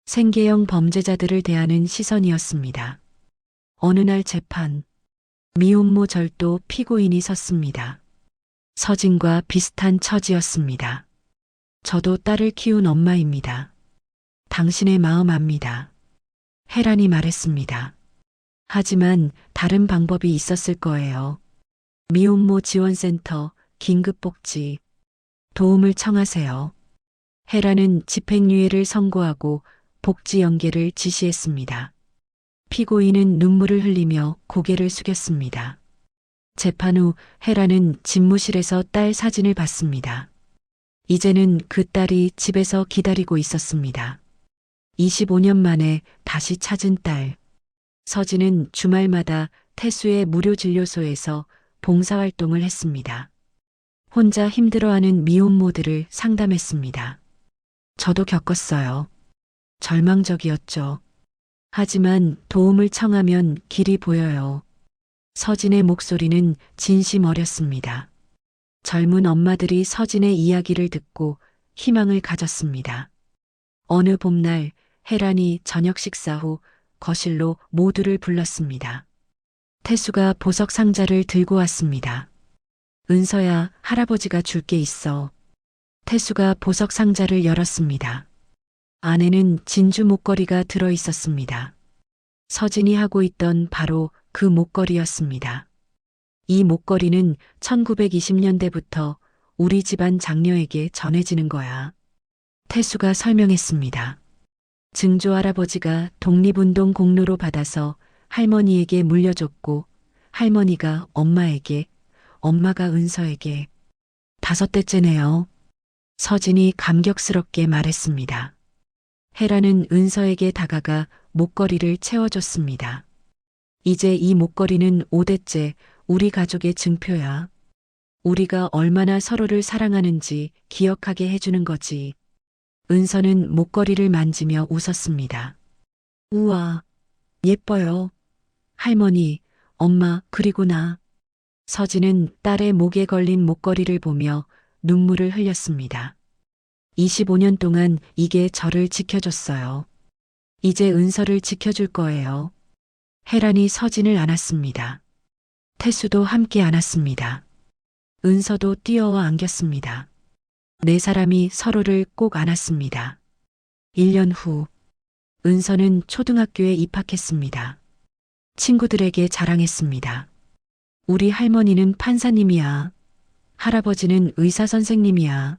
생계형 범죄자들을 대하는 시선이었습니다. 어느 날 재판, 미혼모 절도 피고인이 섰습니다. 서진과 비슷한 처지였습니다. 저도 딸을 키운 엄마입니다. 당신의 마음 압니다. 혜란이 말했습니다. 하지만 다른 방법이 있었을 거예요. 미혼모 지원센터, 긴급복지, 도움을 청하세요. 혜란은 집행유예를 선고하고 복지 연계를 지시했습니다. 피고인은 눈물을 흘리며 고개를 숙였습니다. 재판 후 혜란은 집무실에서 딸 사진을 봤습니다. 이제는 그 딸이 집에서 기다리고 있었습니다. 25년 만에 다시 찾은 딸. 서진은 주말마다 태수의 무료 진료소에서 봉사활동을 했습니다. 혼자 힘들어하는 미혼모들을 상담했습니다. 저도 겪었어요. 절망적이었죠. 하지만 도움을 청하면 길이 보여요. 서진의 목소리는 진심 어렸습니다. 젊은 엄마들이 서진의 이야기를 듣고 희망을 가졌습니다. 어느 봄날 혜란이 저녁 식사 후 거실로 모두를 불렀습니다. 태수가 보석 상자를 들고 왔습니다. 은서야, 할아버지가 줄 게 있어. 태수가 보석 상자를 열었습니다. 안에는 진주 목걸이가 들어 있었습니다. 서진이 하고 있던 바로 그 목걸이였습니다. 이 목걸이는 1920년대부터 우리 집안 장녀에게 전해지는 거야. 태수가 설명했습니다. 증조 할아버지가 독립운동 공로로 받아서 할머니에게 물려줬고 할머니가 엄마에게, 엄마가 은서에게. 5대째네요. 서진이 감격스럽게 말했습니다. 혜란은 은서에게 다가가 목걸이를 채워줬습니다. 이제 이 목걸이는 5대째 우리 가족의 증표야. 우리가 얼마나 서로를 사랑하는지 기억하게 해주는 거지. 은서는 목걸이를 만지며 웃었습니다. 우와, 예뻐요. 할머니, 엄마, 그리고 나. 서진은 딸의 목에 걸린 목걸이를 보며 눈물을 흘렸습니다. 25년 동안 이게 저를 지켜줬어요. 이제 은서를 지켜줄 거예요. 혜란이 서진을 안았습니다. 태수도 함께 안았습니다. 은서도 뛰어와 안겼습니다. 네 사람이 서로를 꼭 안았습니다. 1년 후, 은서는 초등학교에 입학했습니다. 친구들에게 자랑했습니다. 우리 할머니는 판사님이야. 할아버지는 의사 선생님이야.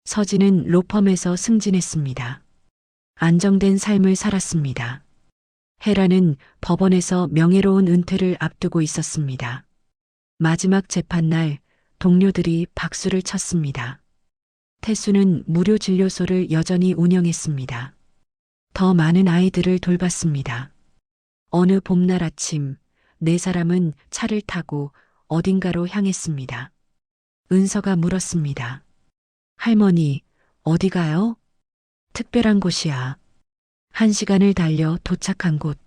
서진은 로펌에서 승진했습니다. 안정된 삶을 살았습니다. 헤라는 법원에서 명예로운 은퇴를 앞두고 있었습니다. 마지막 재판날 동료들이 박수를 쳤습니다. 태수는 무료 진료소를 여전히 운영했습니다. 더 많은 아이들을 돌봤습니다. 어느 봄날 아침, 네 사람은 차를 타고 어딘가로 향했습니다. 은서가 물었습니다. 할머니, 어디 가요? 특별한 곳이야. 1시간을 달려 도착한 곳.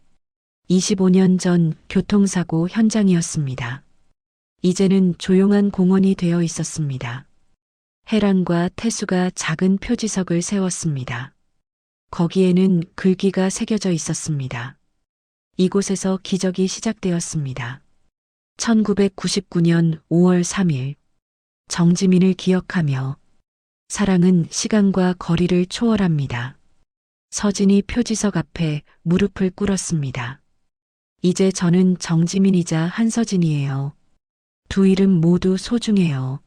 25년 전 교통사고 현장이었습니다. 이제는 조용한 공원이 되어 있었습니다. 해란과 태수가 작은 표지석을 세웠습니다. 거기에는 글귀가 새겨져 있었습니다. 이곳에서 기적이 시작되었습니다. 1999년 5월 3일. 정지민을 기억하며 사랑은 시간과 거리를 초월합니다. 서진이 표지석 앞에 무릎을 꿇었습니다. 이제 저는 정지민이자 한서진이에요. 두 이름 모두 소중해요.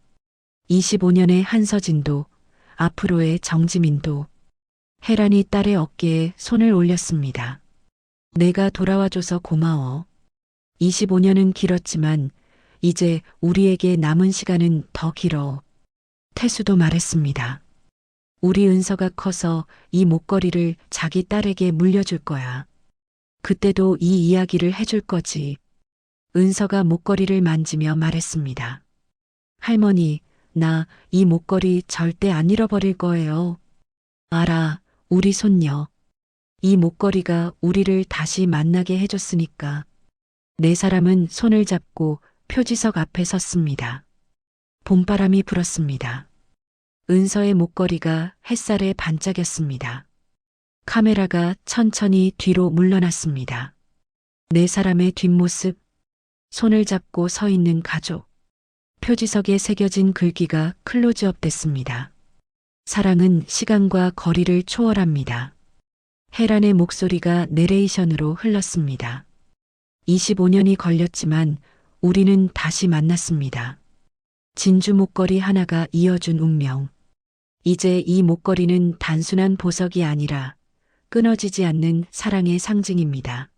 25년의 한서진도 앞으로의 정지민도. 혜란이 딸의 어깨에 손을 올렸습니다. 내가 돌아와줘서 고마워. 25년은 길었지만 이제 우리에게 남은 시간은 더 길어. 태수도 말했습니다. 우리 은서가 커서 이 목걸이를 자기 딸에게 물려줄 거야. 그때도 이 이야기를 해줄 거지. 은서가 목걸이를 만지며 말했습니다. 할머니, 나 이 목걸이 절대 안 잃어버릴 거예요. 알아, 우리 손녀. 이 목걸이가 우리를 다시 만나게 해줬으니까. 네 사람은 손을 잡고 표지석 앞에 섰습니다. 봄바람이 불었습니다. 은서의 목걸이가 햇살에 반짝였습니다. 카메라가 천천히 뒤로 물러났습니다. 네 사람의 뒷모습, 손을 잡고 서 있는 가족. 표지석에 새겨진 글귀가 클로즈업 됐습니다. 사랑은 시간과 거리를 초월합니다. 혜란의 목소리가 내레이션으로 흘렀습니다. 25년이 걸렸지만 우리는 다시 만났습니다. 진주 목걸이 하나가 이어준 운명. 이제 이 목걸이는 단순한 보석이 아니라 끊어지지 않는 사랑의 상징입니다.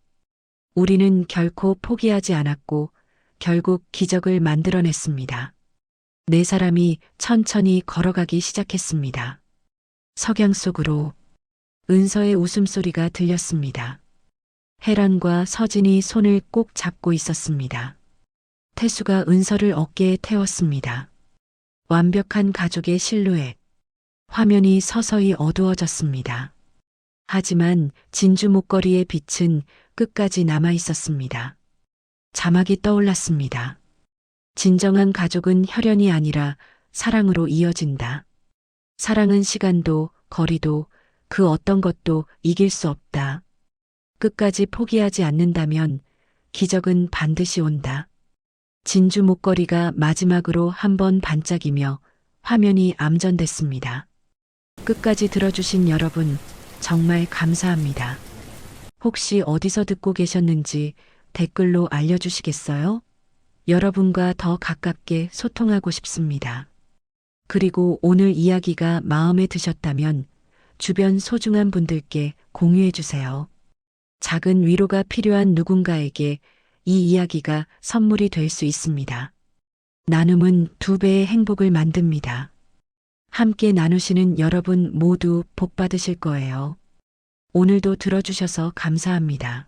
우리는 결코 포기하지 않았고 결국 기적을 만들어냈습니다. 네 사람이 천천히 걸어가기 시작했습니다. 석양 속으로 은서의 웃음소리가 들렸습니다. 혜란과 서진이 손을 꼭 잡고 있었습니다. 태수가 은서를 어깨에 태웠습니다. 완벽한 가족의 실루엣. 화면이 서서히 어두워졌습니다. 하지만 진주 목걸이의 빛은 끝까지 남아 있었습니다. 자막이 떠올랐습니다. 진정한 가족은 혈연이 아니라 사랑으로 이어진다. 사랑은 시간도 거리도 그 어떤 것도 이길 수 없다. 끝까지 포기하지 않는다면 기적은 반드시 온다. 진주 목걸이가 마지막으로 한번 반짝이며 화면이 암전됐습니다. 끝까지 들어주신 여러분 정말 감사합니다. 혹시 어디서 듣고 계셨는지 댓글로 알려주시겠어요? 여러분과 더 가깝게 소통하고 싶습니다. 그리고 오늘 이야기가 마음에 드셨다면 주변 소중한 분들께 공유해 주세요. 작은 위로가 필요한 누군가에게 이 이야기가 선물이 될 수 있습니다. 나눔은 2배의 행복을 만듭니다. 함께 나누시는 여러분 모두 복 받으실 거예요. 오늘도 들어주셔서 감사합니다.